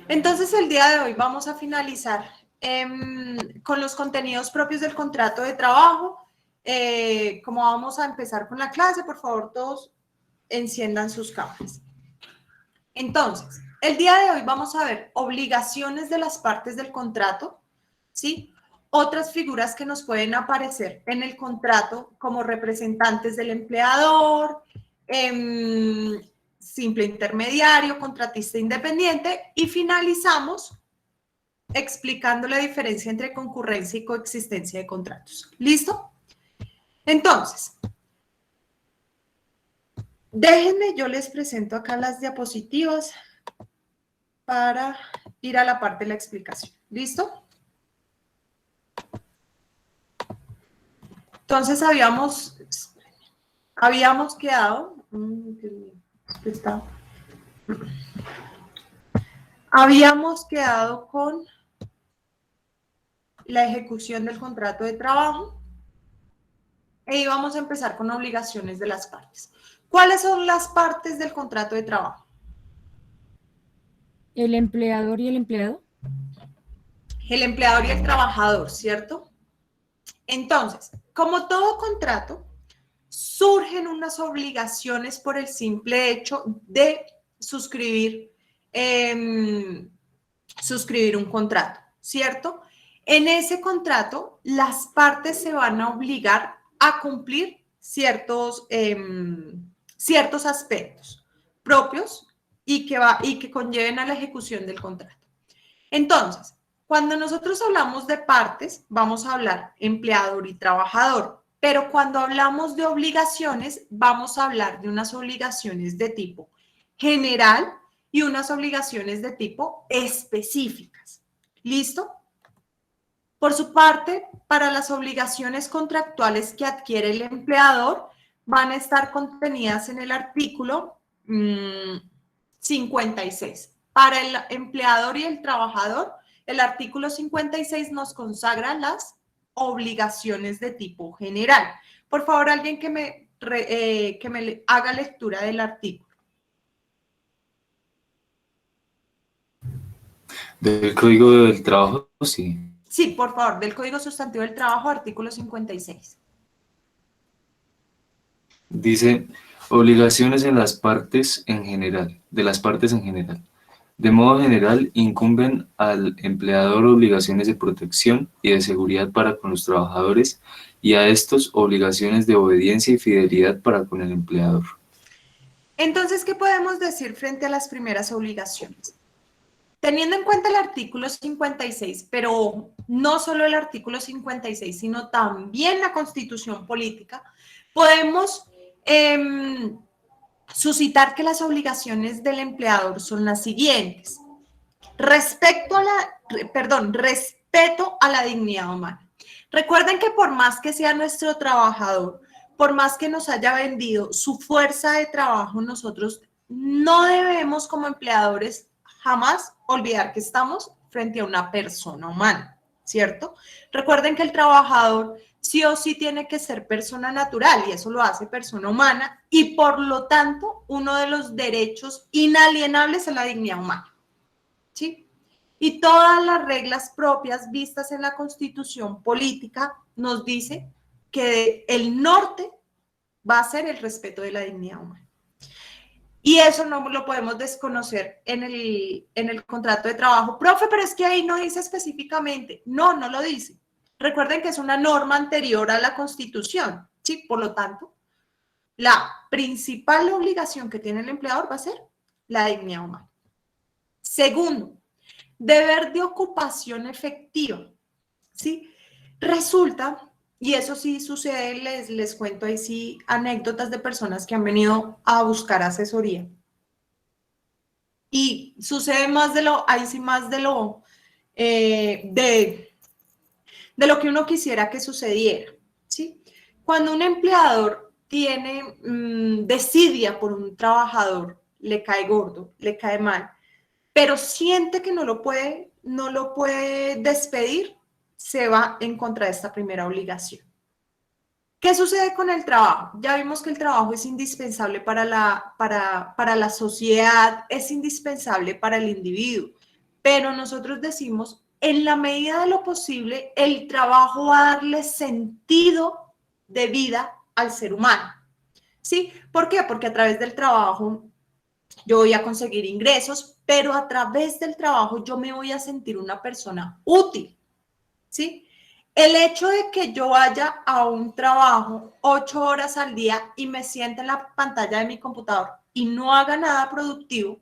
Entonces, el día de hoy vamos a finalizar con los contenidos propios del contrato de trabajo. Como vamos a empezar con la clase, por favor, todos enciendan sus cámaras. Entonces, el día de hoy vamos a ver obligaciones de las partes del contrato, ¿sí? Otras figuras que nos pueden aparecer en el contrato como representantes del empleador, simple intermediario, contratista independiente, y finalizamos explicando la diferencia entre concurrencia y coexistencia de contratos. ¿Listo? Entonces, déjenme, yo les presento acá las diapositivas para ir a la parte de la explicación. ¿Listo? Entonces habíamos quedado, habíamos quedado con la ejecución del contrato de trabajo e íbamos a empezar con obligaciones de las partes. ¿Cuáles son las partes del contrato de trabajo? El empleador y el empleado. El empleador y el trabajador, ¿cierto? Entonces, como todo contrato, surgen unas obligaciones por el simple hecho de suscribir un contrato, ¿cierto? En ese contrato, las partes se van a obligar a cumplir ciertos aspectos propios y que conlleven a la ejecución del contrato. Entonces, cuando nosotros hablamos de partes, vamos a hablar empleador y trabajador, pero cuando hablamos de obligaciones, vamos a hablar de unas obligaciones de tipo general y unas obligaciones de tipo específicas. ¿Listo? Por su parte, para las obligaciones contractuales que adquiere el empleador, van a estar contenidas en el artículo 56. Para el empleador y el trabajador, el artículo 56 nos consagra las obligaciones de tipo general. Por favor, alguien que me haga lectura del artículo. Del Código del Trabajo, sí. Sí, por favor, del Código Sustantivo del Trabajo, artículo 56. Dice, obligaciones en las partes en general, de las partes en general. De modo general, incumben al empleador obligaciones de protección y de seguridad para con los trabajadores y a estos obligaciones de obediencia y fidelidad para con el empleador. Entonces, ¿qué podemos decir frente a las primeras obligaciones? Teniendo en cuenta el artículo 56, pero no solo el artículo 56, sino también la Constitución Política, podemos suscitar que las obligaciones del empleador son las siguientes. Respeto a la dignidad humana. Recuerden que por más que sea nuestro trabajador, por más que nos haya vendido su fuerza de trabajo, nosotros no debemos como empleadores jamás olvidar que estamos frente a una persona humana, ¿cierto? Recuerden que el trabajador sí o sí tiene que ser persona natural y eso lo hace persona humana y por lo tanto uno de los derechos inalienables es la dignidad humana, ¿sí? Y todas las reglas propias vistas en la Constitución Política nos dice que el norte va a ser el respeto de la dignidad humana. Y eso no lo podemos desconocer en el contrato de trabajo. Profe, pero es que ahí no dice específicamente. No, no lo dice. Recuerden que es una norma anterior a la Constitución, ¿sí? Por lo tanto, la principal obligación que tiene el empleador va a ser la dignidad humana. Segundo, deber de ocupación efectiva, ¿sí? Resulta, y eso sí sucede, les cuento ahí sí anécdotas de personas que han venido a buscar asesoría. Y sucede más de lo, ahí sí más de lo, de lo que uno quisiera que sucediera, ¿sí? Cuando un empleador tiene desidia por un trabajador, le cae gordo, le cae mal, pero siente que no lo puede despedir, se va en contra de esta primera obligación. ¿Qué sucede con el trabajo? Ya vimos que el trabajo es indispensable para la sociedad, es indispensable para el individuo, pero nosotros decimos, en la medida de lo posible, el trabajo va a darle sentido de vida al ser humano. ¿Sí? ¿Por qué? Porque a través del trabajo yo voy a conseguir ingresos, pero a través del trabajo yo me voy a sentir una persona útil. ¿Sí? El hecho de que yo vaya a un trabajo 8 horas al día y me siente en la pantalla de mi computador y no haga nada productivo,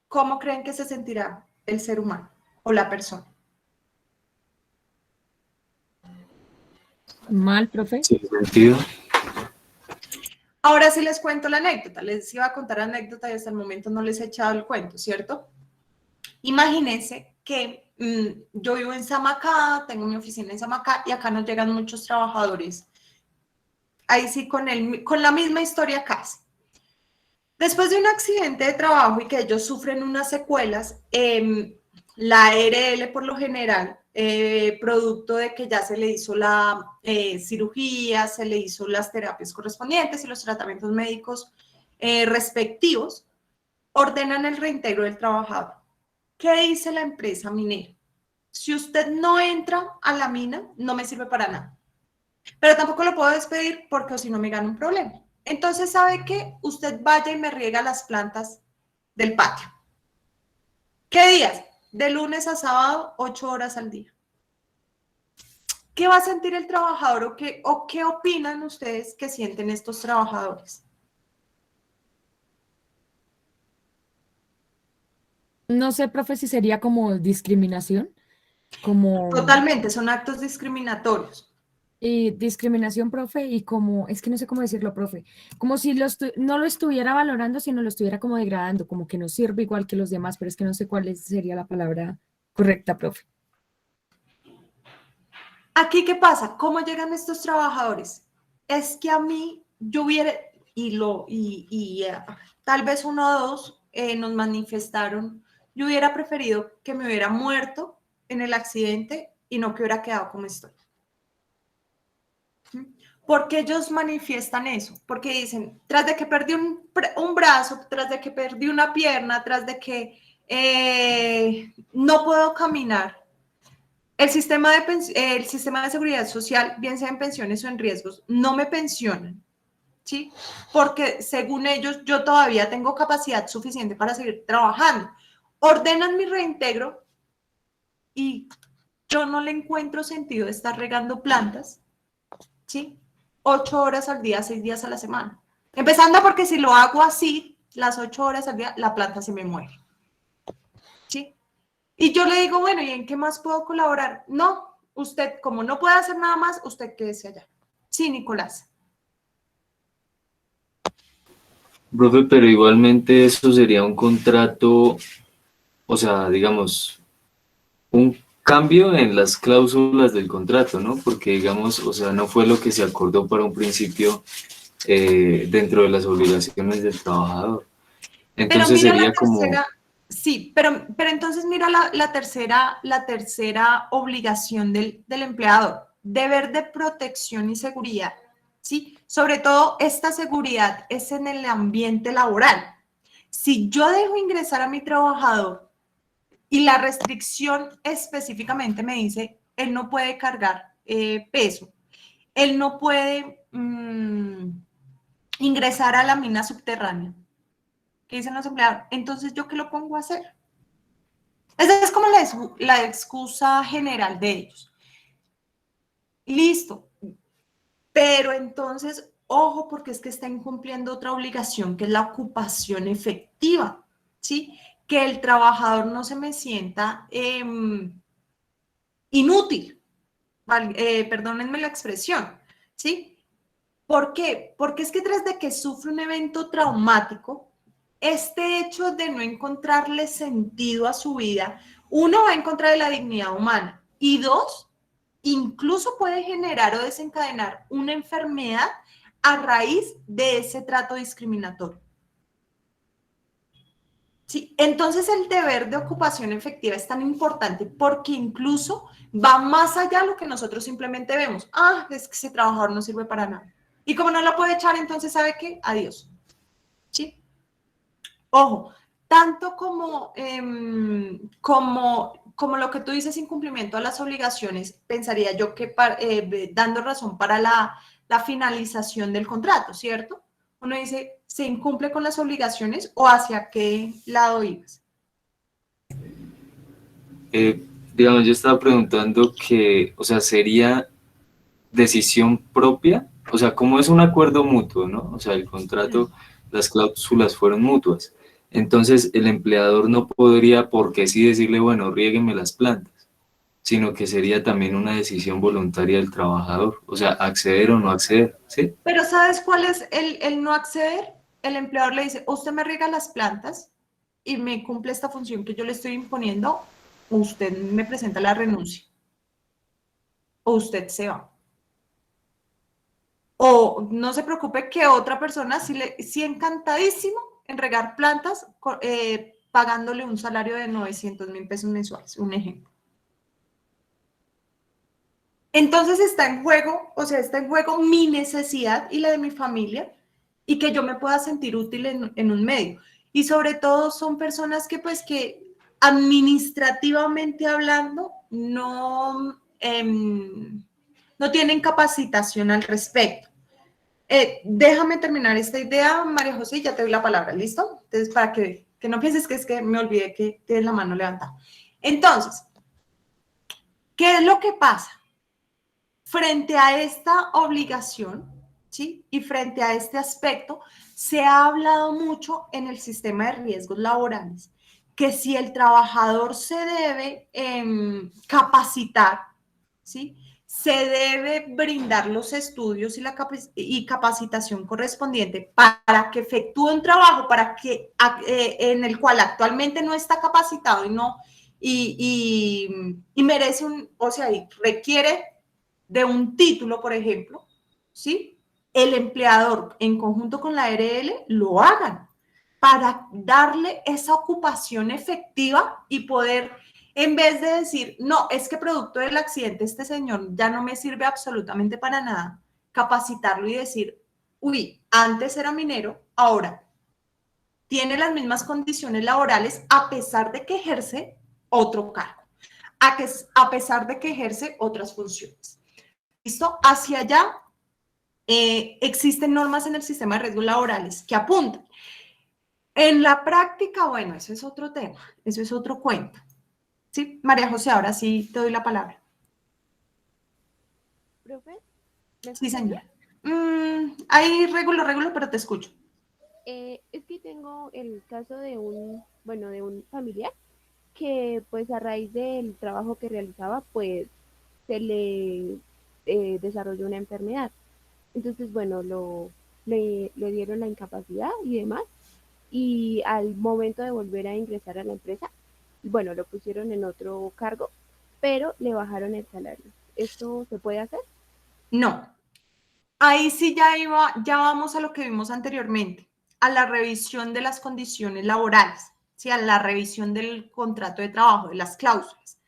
¿cómo creen que se sentirá el ser humano o la persona? Mal, profe. Sin sentido. Ahora sí les cuento la anécdota. Les iba a contar anécdota y hasta el momento no les he echado el cuento, ¿cierto? Imagínense que yo vivo en Samacá, tengo mi oficina en Samacá y acá nos llegan muchos trabajadores. Ahí sí con la misma historia casi. Después de un accidente de trabajo y que ellos sufren unas secuelas, la ARL por lo general, producto de que ya se le hizo la cirugía, se le hizo las terapias correspondientes y los tratamientos médicos respectivos, ordenan el reintegro del trabajador. ¿Qué dice la empresa minera? Si usted no entra a la mina, no me sirve para nada. Pero tampoco lo puedo despedir porque si no me gana un problema. Entonces, ¿sabe qué? Usted vaya y me riega las plantas del patio. ¿Qué días? De lunes a sábado, 8 horas al día. ¿Qué va a sentir el trabajador o qué opinan ustedes que sienten estos trabajadores? No sé, profe, si sería como discriminación, como Totalmente, son actos discriminatorios. discriminación, profe, y como, es que no sé cómo decirlo, profe, como si no lo estuviera valorando, sino lo estuviera como degradando, como que no sirve igual que los demás, pero es que no sé sería la palabra correcta, profe. Aquí, ¿qué pasa? ¿Cómo llegan estos trabajadores? Es que a mí, yo hubiera, tal vez uno o dos nos manifestaron, yo hubiera preferido que me hubiera muerto en el accidente y no que hubiera quedado como estoy. Porque ellos manifiestan eso, porque dicen, tras de que perdí un brazo, tras de que perdí una pierna, tras de que no puedo caminar, el sistema de seguridad social, bien sea en pensiones o en riesgos, no me pensionan, ¿sí? Porque según ellos, yo todavía tengo capacidad suficiente para seguir trabajando. Ordenan mi reintegro y yo no le encuentro sentido de estar regando plantas, ¿sí? 8 horas al día, 6 días a la semana. Empezando porque si lo hago así, las 8 horas al día, la planta se me muere, ¿sí? Y yo le digo, bueno, ¿y en qué más puedo colaborar? No, usted, como no puede hacer nada más, usted quédese allá. Sí, Nicolás. Profe, pero igualmente eso sería un contrato, o sea, digamos, un cambio en las cláusulas del contrato, ¿no? Porque, digamos, o sea, no fue lo que se acordó para un principio dentro de las obligaciones del trabajador. Pero Entonces mira la sería como, tercera, sí, pero entonces mira la tercera obligación del empleador, deber de protección y seguridad, ¿sí? Sobre todo esta seguridad es en el ambiente laboral. Si yo dejo ingresar a mi trabajador y la restricción específicamente me dice, él no puede cargar peso, él no puede ingresar a la mina subterránea, ¿qué dicen los empleados? Entonces, ¿yo qué lo pongo a hacer? Esa es como la excusa general de ellos. Listo, pero entonces, ojo, porque es que está incumpliendo otra obligación, que es la ocupación efectiva, ¿sí? Que el trabajador no se me sienta inútil, perdónenme la expresión, ¿sí? ¿Por qué? Porque es que tras de que sufre un evento traumático, este hecho de no encontrarle sentido a su vida, uno, va en contra de la dignidad humana y dos, incluso puede generar o desencadenar una enfermedad a raíz de ese trato discriminatorio. Sí, entonces el deber de ocupación efectiva es tan importante porque incluso va más allá de lo que nosotros simplemente vemos. Ah, es que ese trabajador no sirve para nada. Y como no lo puede echar, entonces ¿sabe qué? Adiós. ¿Sí? Ojo, tanto como lo que tú dices, incumplimiento a las obligaciones, pensaría yo que dando razón para la finalización del contrato, ¿cierto? Uno dice, ¿se incumple con las obligaciones o hacia qué lado ibas? Digamos, yo estaba preguntando que, o sea, sería decisión propia, o sea, como es un acuerdo mutuo, ¿no? O sea, el contrato, las cláusulas fueron mutuas. Entonces, el empleador no podría, porque sí, decirle, bueno, riéguenme las plantas, sino que sería también una decisión voluntaria del trabajador, o sea, acceder o no acceder, ¿sí? Pero ¿sabes cuál es el no acceder? El empleador le dice, usted me riega las plantas y me cumple esta función que yo le estoy imponiendo, usted me presenta la renuncia o usted se va. O no se preocupe que otra persona sí encantadísimo en regar plantas pagándole un salario de 900.000 pesos mensuales, un ejemplo. Entonces está en juego, o sea, está en juego mi necesidad y la de mi familia y que yo me pueda sentir útil en un medio. Y sobre todo son personas que pues que administrativamente hablando no tienen capacitación al respecto. Déjame terminar esta idea, María José, y ya te doy la palabra, ¿listo? Entonces, para que no pienses que es que me olvidé que tienes la mano levantada. Entonces, ¿qué es lo que pasa? Frente a esta obligación, ¿sí? Y frente a este aspecto, se ha hablado mucho en el sistema de riesgos laborales, que si el trabajador se debe capacitar, ¿sí? Se debe brindar los estudios y capacitación correspondiente para que efectúe un trabajo en el cual actualmente no está capacitado y merece o sea, y requiere de un título, por ejemplo, ¿sí? El empleador en conjunto con la ARL lo hagan para darle esa ocupación efectiva y poder, en vez de decir, no, es que producto del accidente este señor ya no me sirve absolutamente para nada, capacitarlo y decir, uy, antes era minero, ahora tiene las mismas condiciones laborales a pesar de que ejerce otro cargo, a pesar de que ejerce otras funciones. ¿Listo? Hacia allá existen normas en el sistema de riesgos laborales que apuntan. En la práctica, bueno, eso es otro tema, eso es otro cuento. ¿Sí? María José, ahora sí te doy la palabra. Profe, ¿me Sí, escucha bien? señora. Ahí regulo, pero te escucho. Es que tengo el caso de bueno, de un familiar que pues a raíz del trabajo que realizaba, pues se le desarrolló una enfermedad. Entonces, bueno, le dieron la incapacidad y demás. Y al momento de volver a ingresar a la empresa, bueno, lo pusieron en otro cargo, pero le bajaron el salario. ¿Esto se puede hacer? No, ahí sí ya vamos a lo que vimos anteriormente, a la revisión de las condiciones laborales, ¿sí? A la revisión del contrato de trabajo, de las cláusulas.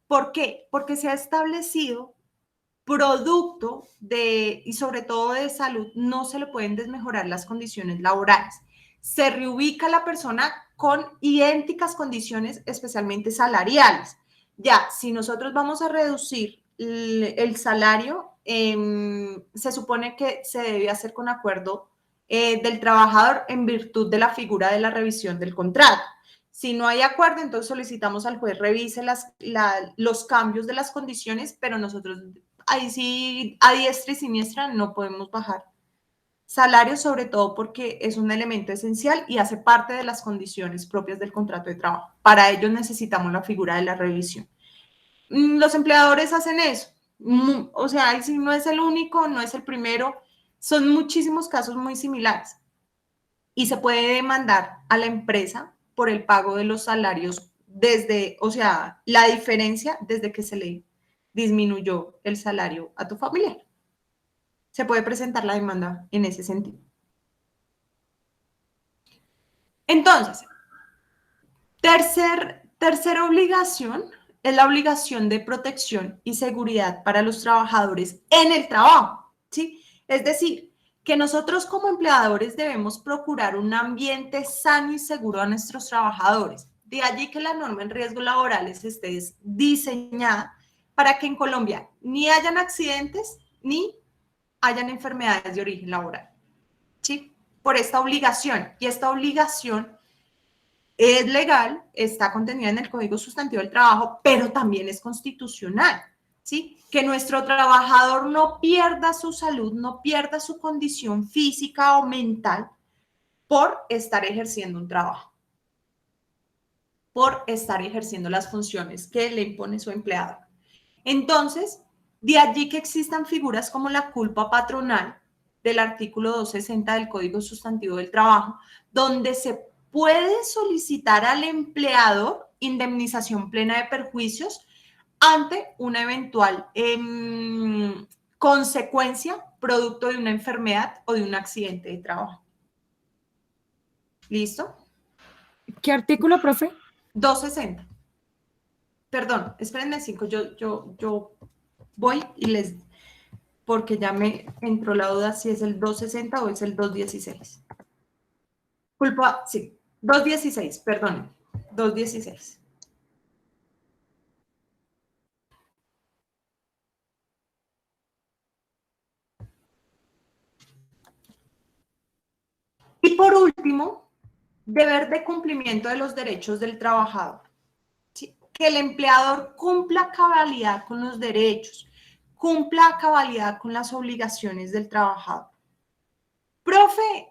¿Por qué? Porque se ha establecido producto y sobre todo de salud, no se le pueden desmejorar las condiciones laborales. Se reubica la persona con idénticas condiciones, especialmente salariales. Ya, si nosotros vamos a reducir el salario, se supone que se debe hacer con acuerdo del trabajador en virtud de la figura de la revisión del contrato. Si no hay acuerdo, entonces solicitamos al juez revise los cambios de las condiciones, pero nosotros ahí sí, a diestra y siniestra, no podemos bajar salarios, sobre todo porque es un elemento esencial y hace parte de las condiciones propias del contrato de trabajo. Para ello necesitamos la figura de la revisión. Los empleadores hacen eso. O sea, si no es el único, no es el primero, son muchísimos casos muy similares. Y se puede demandar a la empresa por el pago de los salarios o sea, la diferencia desde que se le disminuyó el salario a tu familiar. Se puede presentar la demanda en ese sentido. Entonces, Tercera obligación es la obligación de protección y seguridad para los trabajadores en el trabajo, ¿sí? Es decir, que nosotros como empleadores debemos procurar un ambiente sano y seguro a nuestros trabajadores. De allí que la norma en riesgos laborales esté diseñada para que en Colombia ni hayan accidentes ni hayan enfermedades de origen laboral, ¿sí? Por esta obligación. Y esta obligación es legal, está contenida en el Código Sustantivo del Trabajo, pero también es constitucional, ¿sí? Que nuestro trabajador no pierda su salud, no pierda su condición física o mental por estar ejerciendo un trabajo, por estar ejerciendo las funciones que le impone su empleador. Entonces, de allí que existan figuras como la culpa patronal del artículo 260 del Código Sustantivo del Trabajo, donde se puede solicitar al empleador indemnización plena de perjuicios ante una eventual consecuencia producto de una enfermedad o de un accidente de trabajo. ¿Listo? ¿Qué artículo, profe? 260. Perdón, espérenme 5, yo voy y les... porque ya me entró la duda si es el 260 o es el 216. Culpa, sí, 216, perdón, 216. Y por último, deber de cumplimiento de los derechos del trabajador. ¿Sí? Que el empleador cumpla a cabalidad con los derechos, cumpla a cabalidad con las obligaciones del trabajador. Profe,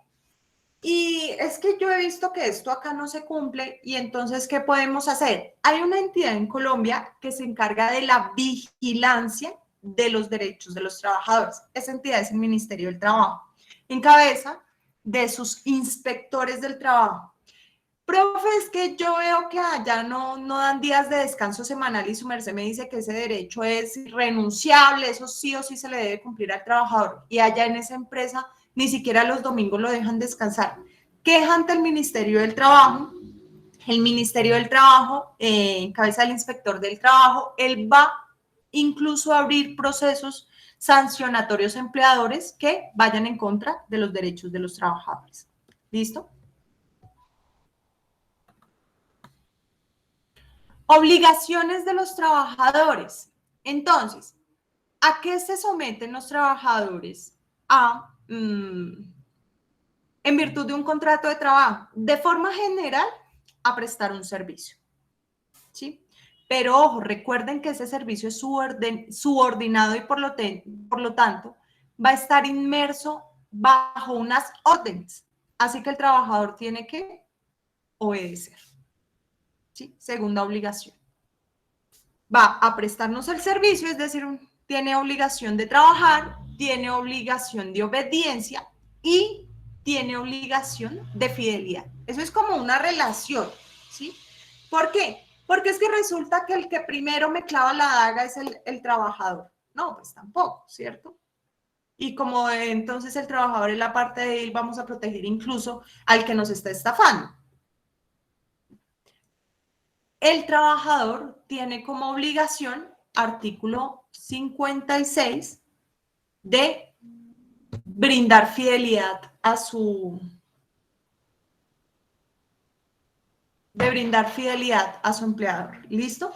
y es que yo he visto que esto acá no se cumple y entonces, ¿qué podemos hacer? Hay una entidad en Colombia que se encarga de la vigilancia de los derechos de los trabajadores. Esa entidad es el Ministerio del Trabajo, en cabeza de sus inspectores del trabajo. Profe, es que yo veo que allá no dan días de descanso semanal y su merced me dice que ese derecho es irrenunciable, eso sí o sí se le debe cumplir al trabajador. Y allá en esa empresa ni siquiera los domingos lo dejan descansar. Queja ante el Ministerio del Trabajo. El Ministerio del Trabajo, en cabeza del inspector del trabajo, él va incluso a abrir procesos sancionatorios a empleadores que vayan en contra de los derechos de los trabajadores. ¿Listo? Obligaciones de los trabajadores. Entonces, ¿a qué se someten los trabajadores en virtud de un contrato de trabajo? De forma general, a prestar un servicio, ¿sí? Pero ojo, recuerden que ese servicio es subordinado y por lo tanto va a estar inmerso bajo unas órdenes. Así que el trabajador tiene que obedecer. ¿Sí? Segunda obligación. Va a prestarnos el servicio, es decir, tiene obligación de trabajar, tiene obligación de obediencia y tiene obligación de fidelidad. Eso es como una relación, ¿sí? ¿Por qué? Porque es que resulta que el que primero me clava la daga es el trabajador. No, pues tampoco, ¿cierto? Y como entonces el trabajador es la parte de él, vamos a proteger incluso al que nos está estafando. El trabajador tiene como obligación, artículo 56, de brindar fidelidad a su empleador. ¿Listo?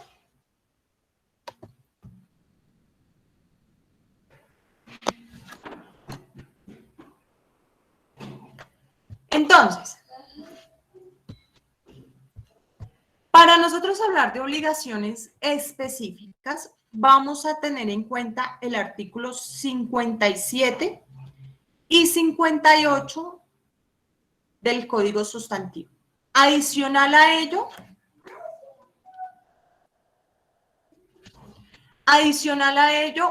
Entonces, para nosotros hablar de obligaciones específicas, vamos a tener en cuenta el artículo 57 y 58 del Código Sustantivo. Adicional a ello,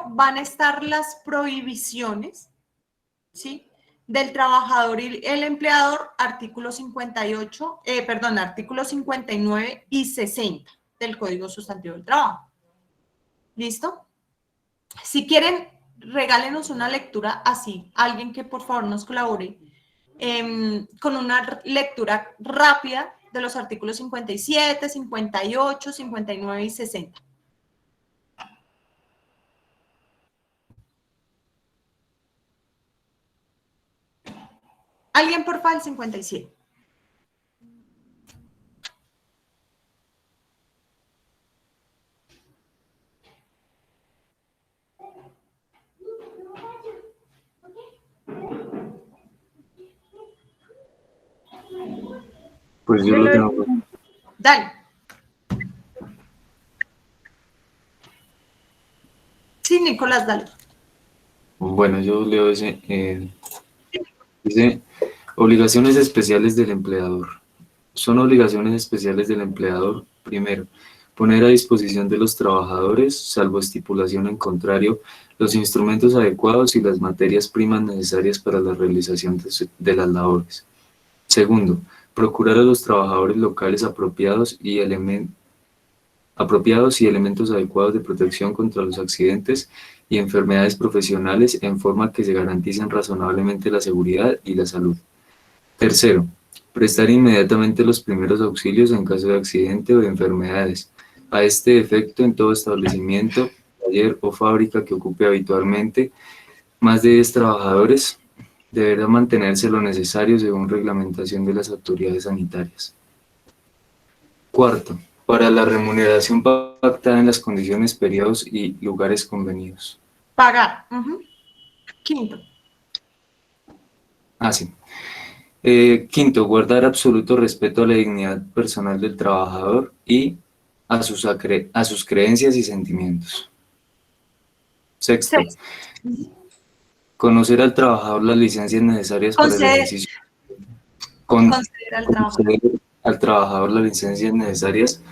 van a estar las prohibiciones, ¿sí? Del trabajador y el empleador, artículos 59 y 60 del Código Sustantivo del Trabajo. ¿Listo? Si quieren, regálenos una lectura así, alguien que por favor nos colabore con una lectura rápida de los artículos 57, 58, 59 y 60. ¿Alguien porfa el 57? Pues yo lo tengo. Dale. Sí, Nicolás, dale. Bueno, yo leo ese. Dice, obligaciones especiales del empleador. Son obligaciones especiales del empleador, primero, poner a disposición de los trabajadores, salvo estipulación en contrario, los instrumentos adecuados y las materias primas necesarias para la realización de las labores. Segundo, procurar a los trabajadores locales apropiados y elementos adecuados de protección contra los accidentes y enfermedades profesionales en forma que se garanticen razonablemente la seguridad y la salud. Tercero, prestar inmediatamente los primeros auxilios en caso de accidente o de enfermedades. A este efecto, en todo establecimiento, taller o fábrica que ocupe habitualmente más de 10 trabajadores, deberá mantenerse lo necesario según reglamentación de las autoridades sanitarias. Cuarto, para la remuneración pactada en las condiciones, periodos y lugares convenidos. Pagar. Quinto. Sí. Quinto, guardar absoluto respeto a la dignidad personal del trabajador y a sus creencias y sentimientos. Sexto, conocer al trabajador las licencias necesarias para el ejercicio. Conceder al trabajador. Conceder al trabajador las licencias necesarias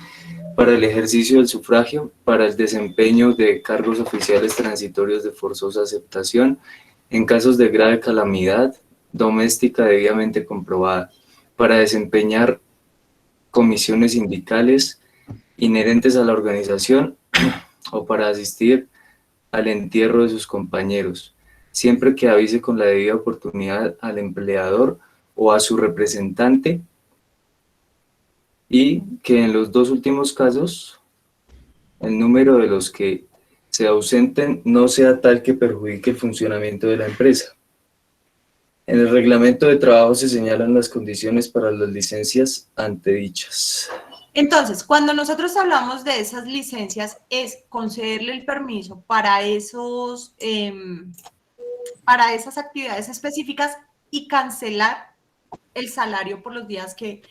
para el ejercicio del sufragio, para el desempeño de cargos oficiales transitorios de forzosa aceptación, en casos de grave calamidad doméstica debidamente comprobada, para desempeñar comisiones sindicales inherentes a la organización o para asistir al entierro de sus compañeros, siempre que avise con la debida oportunidad al empleador o a su representante, y que en los dos últimos casos el número de los que se ausenten no sea tal que perjudique el funcionamiento de la empresa. En el reglamento de trabajo se señalan las condiciones para las licencias antedichas. Entonces, cuando nosotros hablamos de esas licencias, es concederle el permiso para esas actividades específicas y cancelar el salario por los días que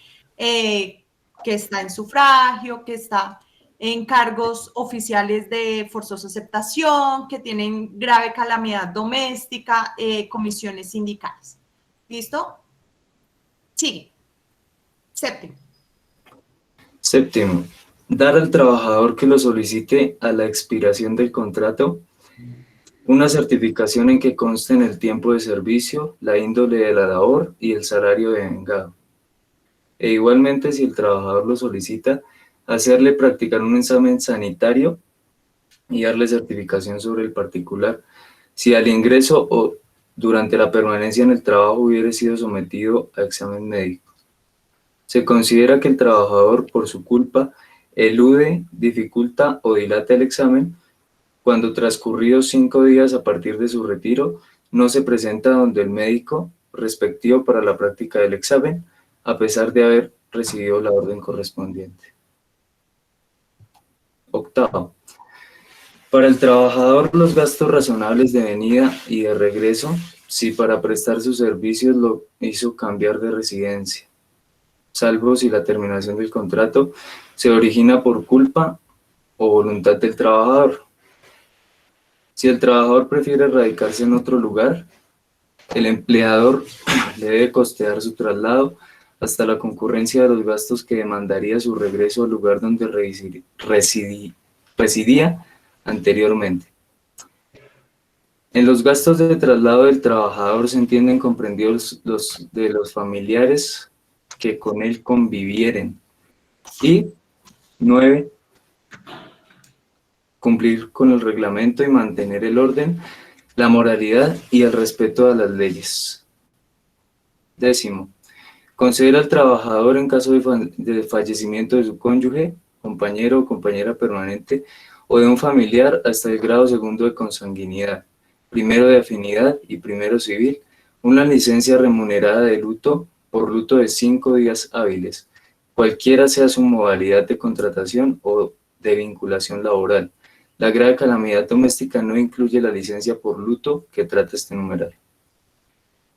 está en sufragio, que está en cargos oficiales de forzosa aceptación, que tienen grave calamidad doméstica, comisiones sindicales. ¿Listo? Sigue. Séptimo, dar al trabajador que lo solicite a la expiración del contrato una certificación en que consten el tiempo de servicio, la índole de la labor y el salario devengado. E igualmente, si el trabajador lo solicita, hacerle practicar un examen sanitario y darle certificación sobre el particular, si al ingreso o durante la permanencia en el trabajo hubiere sido sometido a examen médico. Se considera que el trabajador, por su culpa, elude, dificulta o dilata el examen cuando transcurridos 5 días a partir de su retiro no se presenta donde el médico respectivo para la práctica del examen, a pesar de haber recibido la orden correspondiente. Octavo, para el trabajador los gastos razonables de venida y de regreso, si para prestar sus servicios lo hizo cambiar de residencia, salvo si la terminación del contrato se origina por culpa o voluntad del trabajador. Si el trabajador prefiere radicarse en otro lugar, el empleador le debe costear su traslado hasta la concurrencia de los gastos que demandaría su regreso al lugar donde residía anteriormente. En los gastos de traslado del trabajador se entienden comprendidos los de los familiares que con él convivieren. Y 9. Cumplir con el reglamento y mantener el orden, la moralidad y el respeto a las leyes. 10. Conceder al trabajador en caso de fallecimiento de su cónyuge, compañero o compañera permanente o de un familiar hasta el grado segundo de consanguinidad, primero de afinidad y primero civil, una licencia remunerada de luto por luto de 5 días hábiles, cualquiera sea su modalidad de contratación o de vinculación laboral. La grave calamidad doméstica no incluye la licencia por luto que trata este numeral.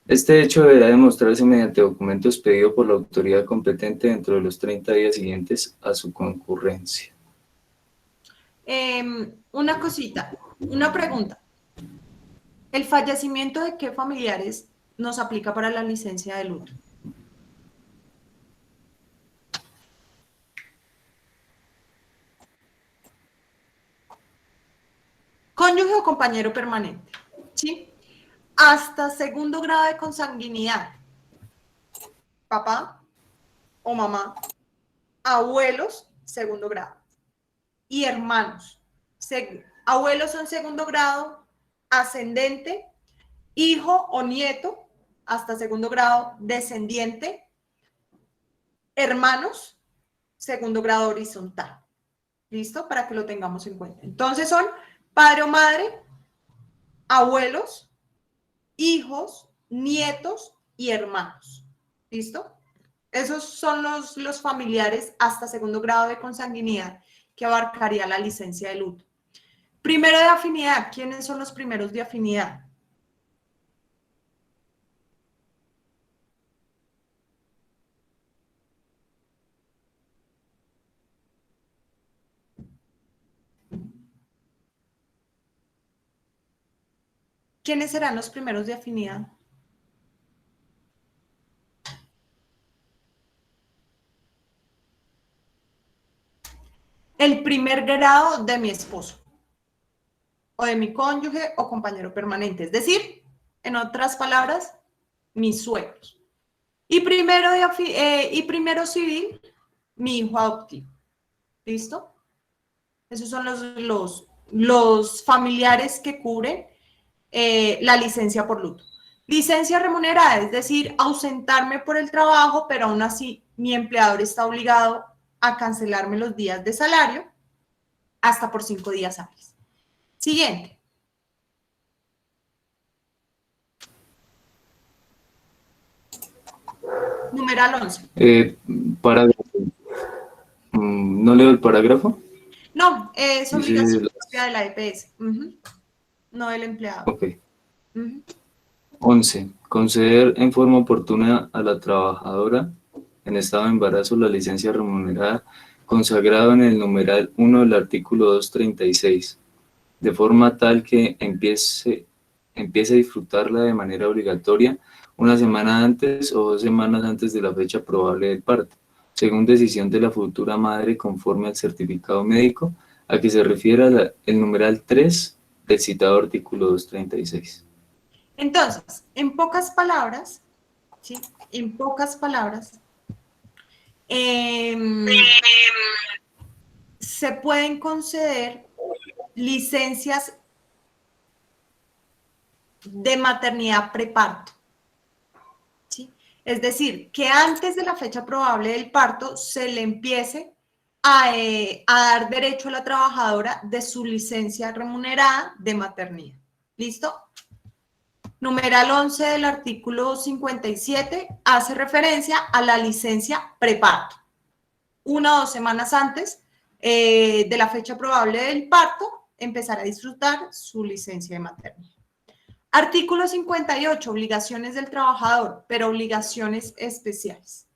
Este hecho deberá demostrarse mediante documento expedido por la autoridad competente dentro de los 30 días siguientes a su concurrencia. Una cosita, una pregunta. ¿El fallecimiento de qué familiares nos aplica para la licencia de luto? Cónyuge o compañero permanente, ¿sí? Hasta segundo grado de consanguinidad. Papá o mamá, abuelos, segundo grado. Y hermanos. Abuelos en segundo grado, ascendente, hijo o nieto, hasta segundo grado, descendiente, hermanos, segundo grado horizontal. ¿Listo? Para que lo tengamos en cuenta. Entonces son padre o madre, abuelos, hijos, nietos y hermanos. ¿Listo? Esos son los familiares hasta segundo grado de consanguinidad que abarcaría la licencia de luto. Primero de afinidad. ¿Quiénes son los primeros de afinidad? ¿Quiénes serán los primeros de afinidad? El primer grado de mi esposo, o de mi cónyuge o compañero permanente. Es decir, en otras palabras, mis suegros. Y primero civil, mi hijo adoptivo. ¿Listo? Esos son los familiares que cubren la licencia por luto. Licencia remunerada, es decir, ausentarme por el trabajo, pero aún así mi empleador está obligado a cancelarme los días de salario hasta por 5 días hábiles. Siguiente. Numeral 11. Parágrafo. ¿No leo el parágrafo? No, es Dice obligación propia de la EPS, no del empleado. Ok. 11. Conceder en forma oportuna a la trabajadora en estado de embarazo la licencia remunerada consagrado en el numeral 1 del artículo 236, de forma tal que empiece a disfrutarla de manera obligatoria una semana antes o 2 semanas antes de la fecha probable del parto, según decisión de la futura madre conforme al certificado médico a que se refiere el numeral 3 del citado artículo 236. Entonces, en pocas palabras, ¿sí? En pocas palabras, se pueden conceder licencias de maternidad preparto, ¿sí? Es decir, que antes de la fecha probable del parto se le empiece a dar derecho a la trabajadora de su licencia remunerada de maternidad. ¿Listo? Numeral 11 del artículo 57 hace referencia a la licencia preparto. 1 o 2 semanas antes de la fecha probable del parto, empezar a disfrutar su licencia de maternidad. Artículo 58, obligaciones del trabajador, pero obligaciones especiales.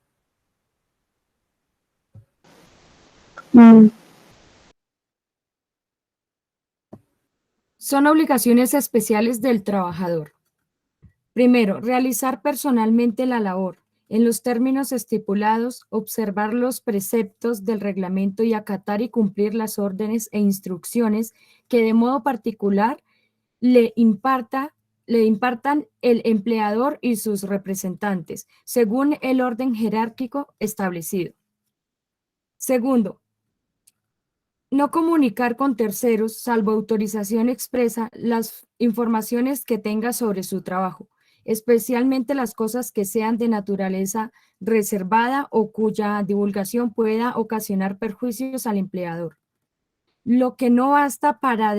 Son obligaciones especiales del trabajador. Primero, realizar personalmente la labor, en los términos estipulados, observar los preceptos del reglamento y acatar y cumplir las órdenes e instrucciones que de modo particular le impartan el empleador y sus representantes, según el orden jerárquico establecido. Segundo, no comunicar con terceros, salvo autorización expresa, las informaciones que tenga sobre su trabajo, especialmente las cosas que sean de naturaleza reservada o cuya divulgación pueda ocasionar perjuicios al empleador. Lo que no basta para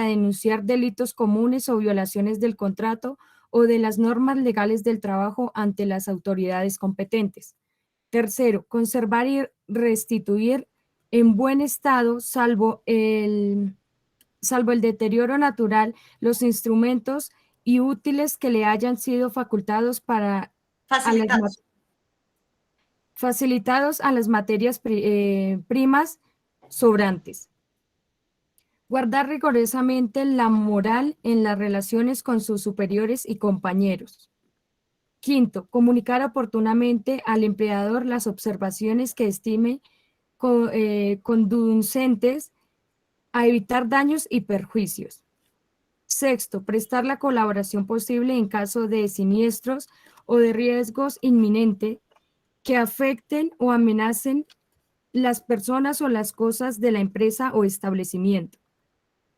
denunciar delitos comunes o violaciones del contrato o de las normas legales del trabajo ante las autoridades competentes. Tercero, conservar y restituir en buen estado, salvo el deterioro natural, los instrumentos y útiles que le hayan sido facultados facilitados a las materias primas sobrantes. Guardar rigurosamente la moral en las relaciones con sus superiores y compañeros. Quinto, comunicar oportunamente al empleador las observaciones que estime conducentes a evitar daños y perjuicios. Sexto, prestar la colaboración posible en caso de siniestros o de riesgos inminentes que afecten o amenacen las personas o las cosas de la empresa o establecimiento.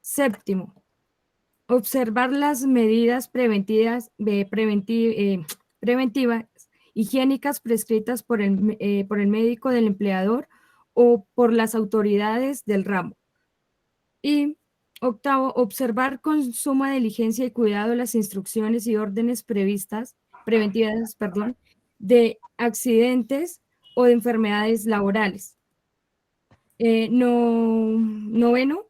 Séptimo, observar las medidas preventivas higiénicas prescritas por el médico del empleador o por las autoridades del ramo. Y octavo, observar con suma diligencia y cuidado las instrucciones y órdenes preventivas, de accidentes o de enfermedades laborales. Noveno,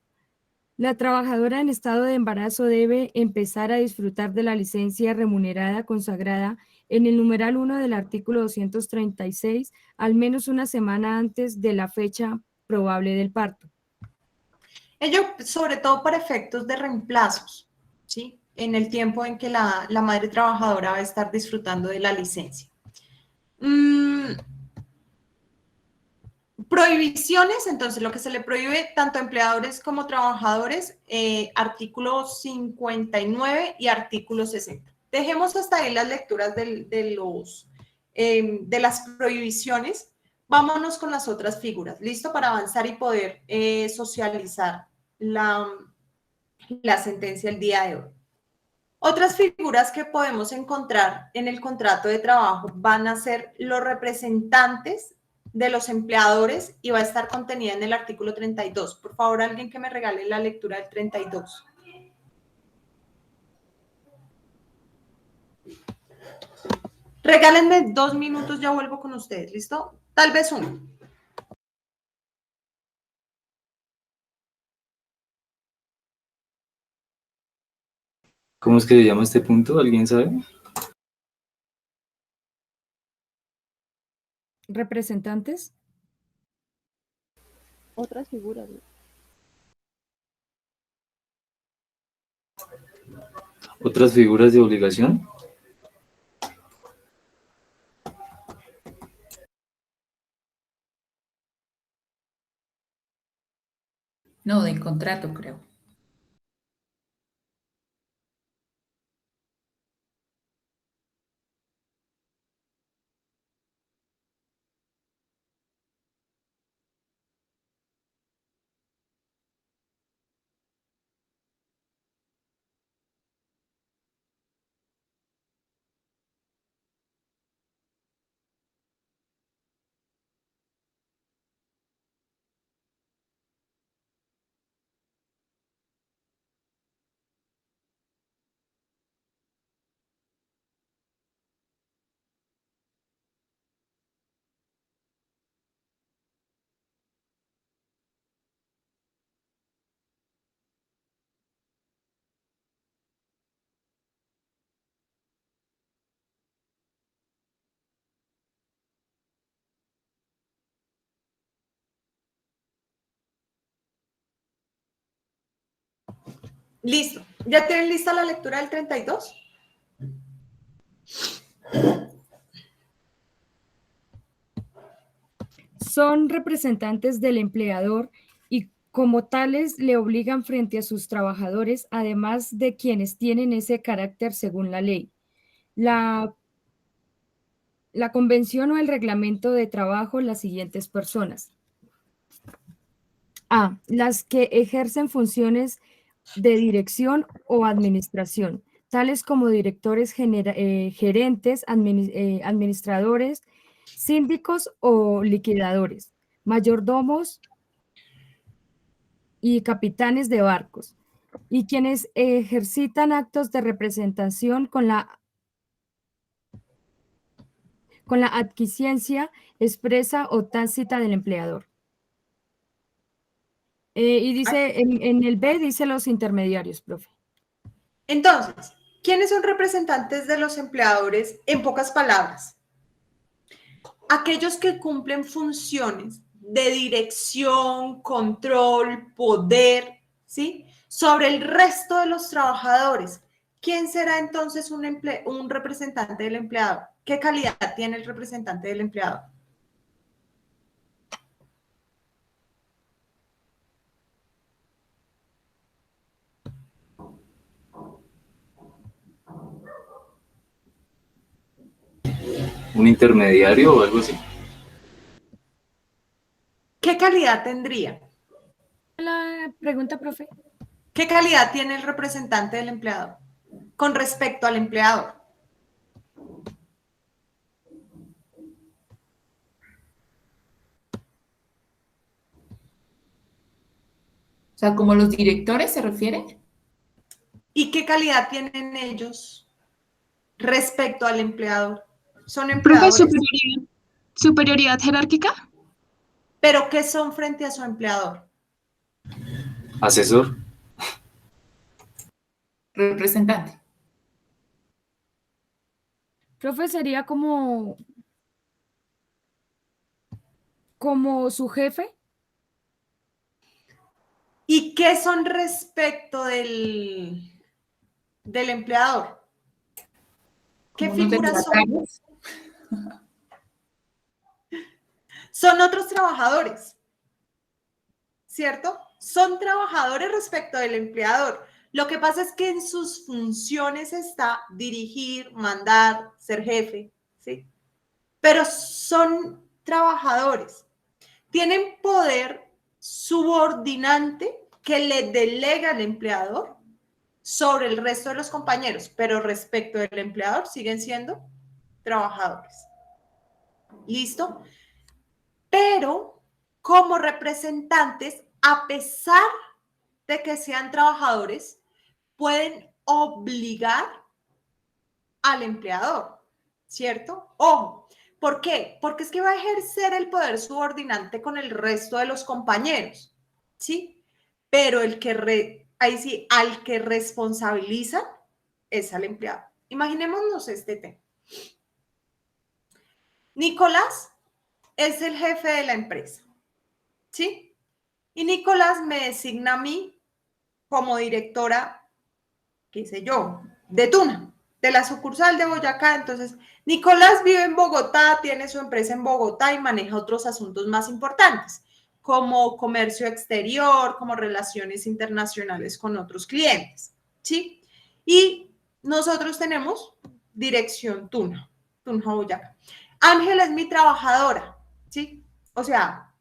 la trabajadora en estado de embarazo debe empezar a disfrutar de la licencia remunerada consagrada en el numeral 1 del artículo 236, al menos una semana antes de la fecha probable del parto. Ello sobre todo para efectos de reemplazos, ¿sí? En el tiempo en que la madre trabajadora va a estar disfrutando de la licencia. Prohibiciones, entonces lo que se le prohíbe tanto a empleadores como trabajadores, artículo 59 y artículo 60. Dejemos hasta ahí las lecturas de las prohibiciones. Vámonos con las otras figuras, ¿listo? Para avanzar y poder socializar la sentencia el día de hoy. Otras figuras que podemos encontrar en el contrato de trabajo van a ser los representantes de los empleadores y va a estar contenida en el artículo 32. Por favor, alguien que me regale la lectura del 32. Regálenme 2 minutos, ya vuelvo con ustedes, ¿listo? Tal vez 1. ¿Cómo es que se llama este punto? ¿Alguien sabe? ¿Representantes? Otras figuras, ¿no? ¿Otras figuras de obligación? No, del contrato, creo. Listo. ¿Ya tienen lista la lectura del 32? Son representantes del empleador y como tales le obligan frente a sus trabajadores, además de quienes tienen ese carácter según la ley. La convención o el reglamento de trabajo, las siguientes personas. A. Las que ejercen funciones de dirección o administración. tales como directores, gerentes, administradores, síndicos o liquidadores, mayordomos y capitanes de barcos, y quienes ejercitan actos de representación con la adquisiencia expresa o tácita del empleador. Y dice, en el B dice los intermediarios, profe. Entonces, ¿quiénes son representantes de los empleadores? En pocas palabras, aquellos que cumplen funciones de dirección, control, poder, ¿sí? Sobre el resto de los trabajadores. ¿Quién será entonces un representante del empleador? ¿Qué calidad tiene el representante del empleador? ¿Un intermediario o algo así? ¿Qué calidad tendría? La pregunta, profe. ¿Qué calidad tiene el representante del empleador con respecto al empleador? O sea, ¿como los directores se refiere? ¿Y qué calidad tienen ellos respecto al empleador? Son Profe, empleadores, superioridad jerárquica. pero ¿qué son frente a su empleador? ¿Asesor? Representante. Profe, sería como su jefe. ¿Y qué son respecto del empleador? ¿Qué Como unos figuras son? secretarios. Son otros trabajadores, ¿cierto? Son trabajadores respecto del empleador. Lo que pasa es que en sus funciones está dirigir, mandar, ser jefe, ¿sí? Pero son trabajadores. Tienen poder subordinante que le delega al empleador sobre el resto de los compañeros, pero respecto del empleador siguen siendo trabajadores. ¿Listo? Pero como representantes, a pesar de que sean trabajadores, pueden obligar al empleador, ¿cierto? Ojo, ¿por qué? Porque es que va a ejercer el poder subordinante con el resto de los compañeros, ¿sí? Pero ahí sí, al que responsabiliza es al empleado. Imaginémonos este tema. Nicolás es el jefe de la empresa, ¿sí? Y Nicolás me designa a mí como directora, qué sé yo, de Tuna, de la sucursal de Boyacá. Entonces, Nicolás vive en Bogotá, tiene su empresa en Bogotá y maneja otros asuntos más importantes, como comercio exterior, como relaciones internacionales con otros clientes, ¿sí? Y nosotros tenemos dirección Tuna, Tunja, Boyacá. Ángela es mi trabajadora, ¿sí? O sea,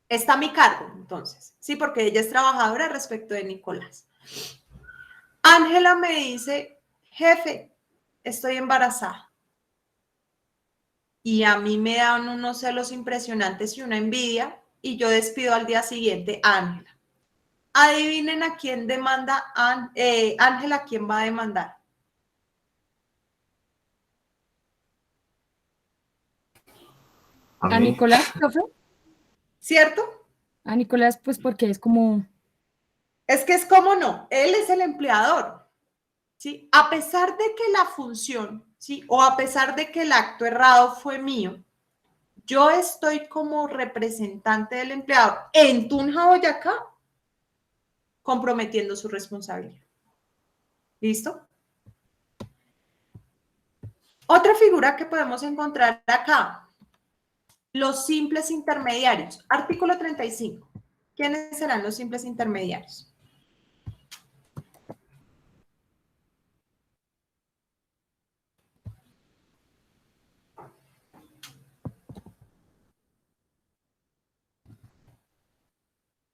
está a mi cargo, entonces, ¿sí? Porque ella es trabajadora respecto de Nicolás. Ángela me dice, jefe, estoy embarazada. Y a mí me dan unos celos impresionantes y una envidia, y yo despido al día siguiente a Ángela. Adivinen a quién demanda Ángela, ¿quién va a demandar? ¿A A mí? Nicolás, profe. ¿Cierto? A Nicolás, pues porque es como, Es que es como no, él es el empleador, ¿sí? A pesar de que la función, ¿sí? O a pesar de que el acto errado fue mío, yo estoy como representante del empleador en Tunja, Boyacá, comprometiendo su responsabilidad. ¿Listo? Otra figura que podemos encontrar acá, los simples intermediarios. Artículo 35. ¿Quiénes serán los simples intermediarios?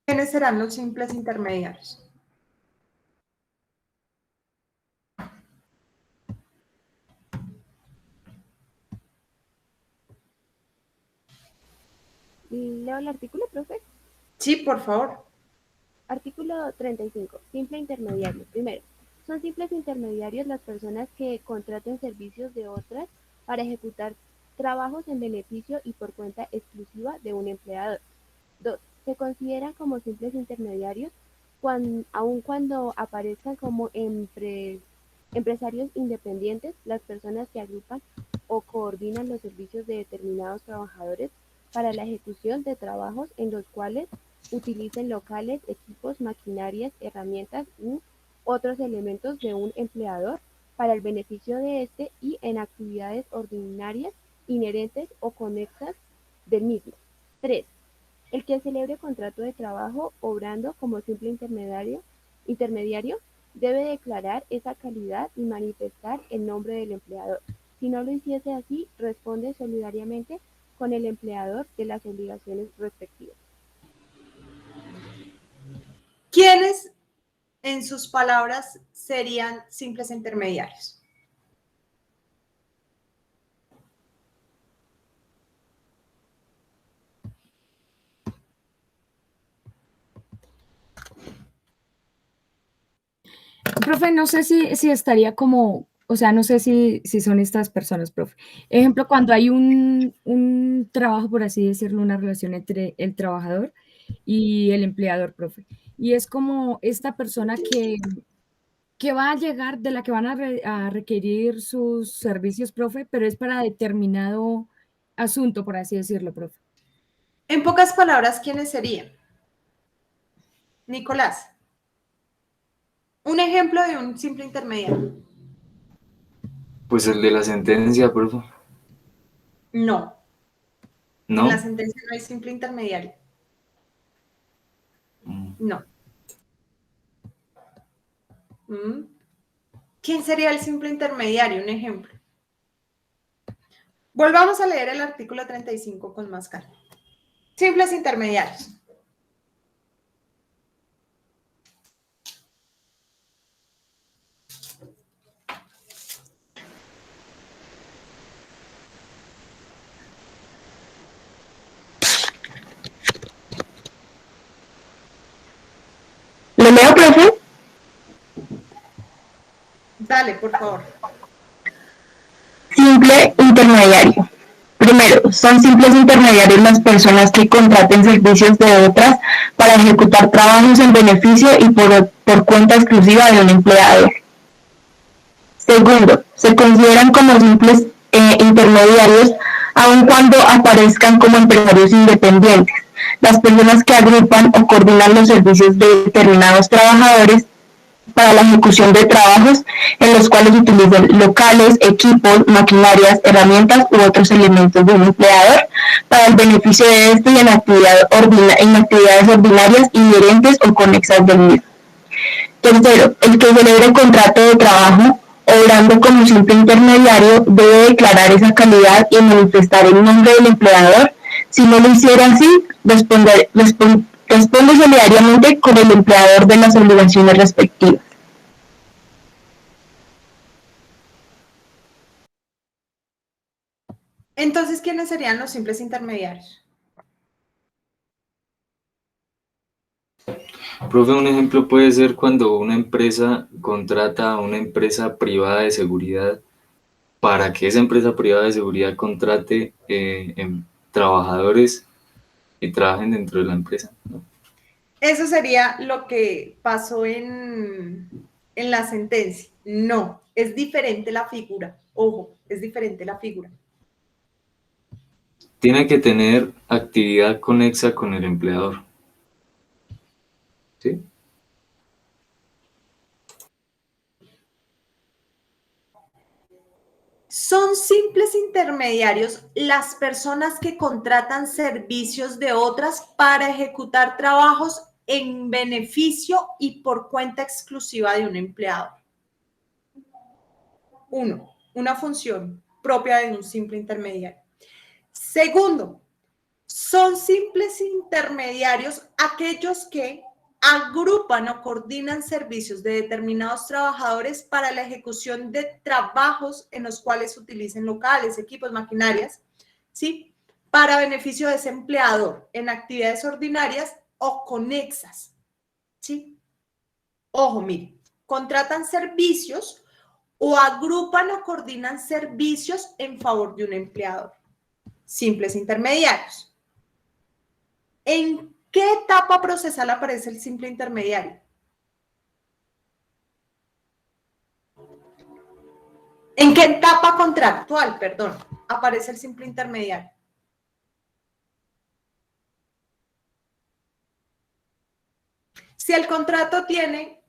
¿Quiénes serán los simples intermediarios? ¿Leo el artículo, profe? Sí, por favor. Artículo 35. Simple intermediario. Primero, son simples intermediarios las personas que contraten servicios de otras para ejecutar trabajos en beneficio y por cuenta exclusiva de un empleador. 2. Se consideran como simples intermediarios aun cuando aparezcan como empresarios independientes las personas que agrupan o coordinan los servicios de determinados trabajadores para la ejecución de trabajos en los cuales utilicen locales, equipos, maquinarias, herramientas u otros elementos de un empleador para el beneficio de éste y en actividades ordinarias inherentes o conexas del mismo. 3. El que celebre contrato de trabajo obrando como simple intermediario debe declarar esa calidad y manifestar el nombre del empleador. Si no lo hiciese así, responde solidariamente con el empleador de las obligaciones respectivas. ¿Quiénes, en sus palabras, serían simples intermediarios? Profe, no sé si estaría como, o sea, no sé si son estas personas, profe. Ejemplo, cuando hay un trabajo, por así decirlo, una relación entre el trabajador y el empleador, profe. Y es como esta persona que va a llegar, de la que van a requerir sus servicios, profe, pero es para determinado asunto, por así decirlo, profe. En pocas palabras, ¿quiénes serían? Nicolás, un ejemplo de un simple intermediario. Pues el de la sentencia, profe. No, en ¿No? la sentencia no hay simple intermediario. No. ¿Quién sería el simple intermediario? Un ejemplo. Volvamos a leer el artículo 35 con más calma. Simples intermediarios. ¿Lo leo, profe? Dale, por favor. Simple intermediario. Primero, son simples intermediarios las personas que contraten servicios de otras para ejecutar trabajos en beneficio y por cuenta exclusiva de un empleador. Segundo, se consideran como simples intermediarios aun cuando aparezcan como empresarios independientes, las personas que agrupan o coordinan los servicios de determinados trabajadores para la ejecución de trabajos en los cuales utilizan locales, equipos, maquinarias, herramientas u otros elementos de un empleador para el beneficio de este y en actividades ordinarias inherentes o conexas del mismo. Tercero, el que celebre el contrato de trabajo obrando como simple intermediario debe declarar esa calidad y manifestar el nombre del empleador. Si no lo hiciera así, responde solidariamente con el empleador de las obligaciones respectivas. Entonces, ¿quiénes serían los simples intermediarios? Profe, un ejemplo puede ser cuando una empresa contrata a una empresa privada de seguridad para que esa empresa privada de seguridad contrate trabajadores y trabajen dentro de la empresa, ¿no? Eso sería lo que pasó en la sentencia. No, es diferente la figura. Ojo, es diferente la figura. Tiene que tener actividad conexa con el empleador. ¿Sí? Son simples intermediarios las personas que contratan servicios de otras para ejecutar trabajos en beneficio y por cuenta exclusiva de un empleado. Uno, una función propia de un simple intermediario. Segundo, son simples intermediarios aquellos que agrupan o coordinan servicios de determinados trabajadores para la ejecución de trabajos en los cuales utilicen locales, equipos, maquinarias, ¿sí? para beneficio de ese empleador en actividades ordinarias o conexas, ¿sí? Ojo, mire, contratan servicios o agrupan o coordinan servicios en favor de un empleador. Simples intermediarios. ¿En qué etapa procesal aparece el simple intermediario? ¿En qué etapa contractual, perdón, aparece el simple intermediario? Si el contrato tiene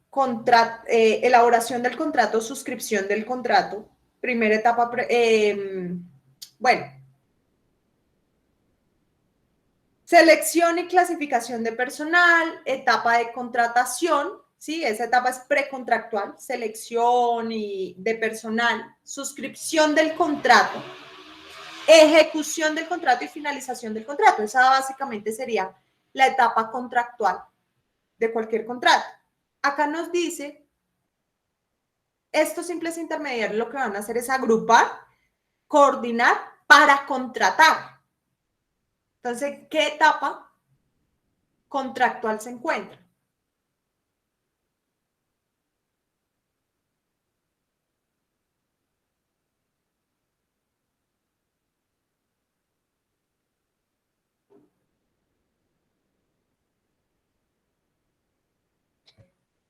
elaboración del contrato, suscripción del contrato, primera etapa, bueno, selección y clasificación de personal, etapa de contratación, ¿sí? Esa etapa es precontractual, selección de personal, suscripción del contrato, ejecución del contrato y finalización del contrato. Esa básicamente sería la etapa contractual de cualquier contrato. Acá nos dice, estos simples intermediarios lo que van a hacer es agrupar, coordinar para contratar. Entonces, ¿qué etapa contractual se encuentra?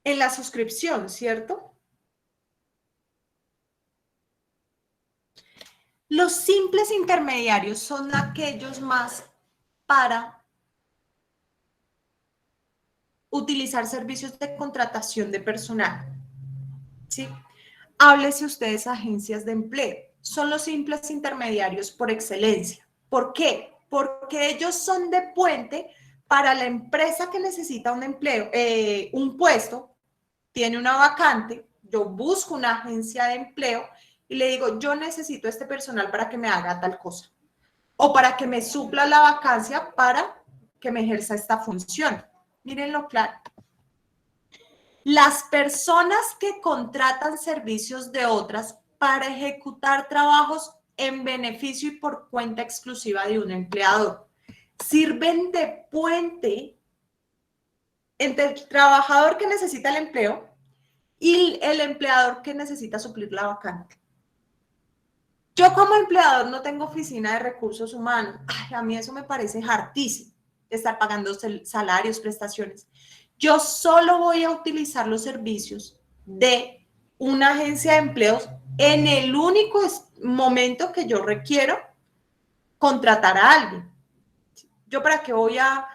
En la suscripción, ¿cierto? Los simples intermediarios son aquellos más para utilizar servicios de contratación de personal, ¿sí? Háblese ustedes agencias de empleo. Son los simples intermediarios por excelencia. ¿Por qué? Porque ellos son de puente para la empresa que necesita un empleo, un puesto, tiene una vacante, yo busco una agencia de empleo y le digo, yo necesito este personal para que me haga tal cosa o para que me supla la vacancia para que me ejerza esta función. Mírenlo claro. Las personas que contratan servicios de otras para ejecutar trabajos en beneficio y por cuenta exclusiva de un empleador sirven de puente entre el trabajador que necesita el empleo y el empleador que necesita suplir la vacante. Yo como empleador no tengo oficina de recursos humanos. Ay, a mí eso me parece hartísimo, estar pagando salarios, prestaciones. Yo solo voy a utilizar los servicios de una agencia de empleos en el único momento que yo requiero contratar a alguien. ¿Yo para qué voy a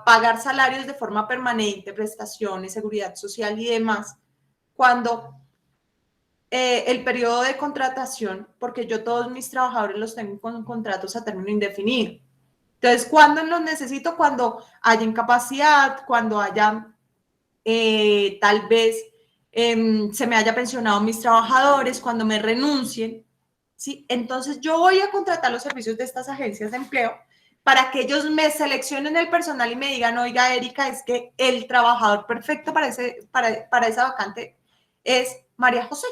pagar salarios de forma permanente, prestaciones, seguridad social y demás, cuando el periodo de contratación, porque yo todos mis trabajadores los tengo con contratos a término indefinido? Entonces, ¿cuándo los necesito? Cuando haya incapacidad, cuando haya tal vez se me haya pensionado mis trabajadores, cuando me renuncien, ¿sí? Entonces, yo voy a contratar los servicios de estas agencias de empleo para que ellos me seleccionen el personal y me digan, oiga, Erika, es que el trabajador perfecto para esa vacante es María José.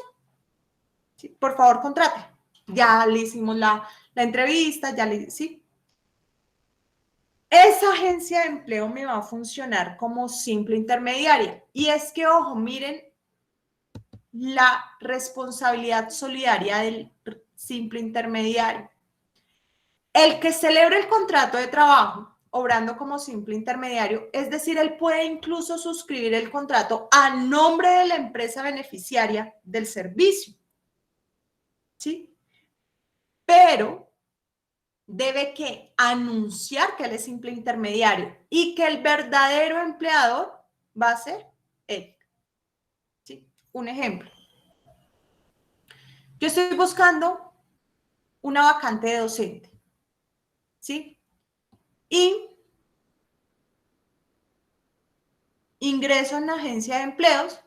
¿Sí? Por favor, contrate. Ya le hicimos la entrevista, ¿sí? Esa agencia de empleo me va a funcionar como simple intermediaria. Y es que, ojo, miren la responsabilidad solidaria del simple intermediario. El que celebre el contrato de trabajo, obrando como simple intermediario, es decir, él puede incluso suscribir el contrato a nombre de la empresa beneficiaria del servicio, ¿sí? Pero debe que anunciar que él es simple intermediario y que el verdadero empleador va a ser él. ¿Sí? Un ejemplo. Yo estoy buscando una vacante de docente, ¿sí? Y ingreso en la agencia de empleos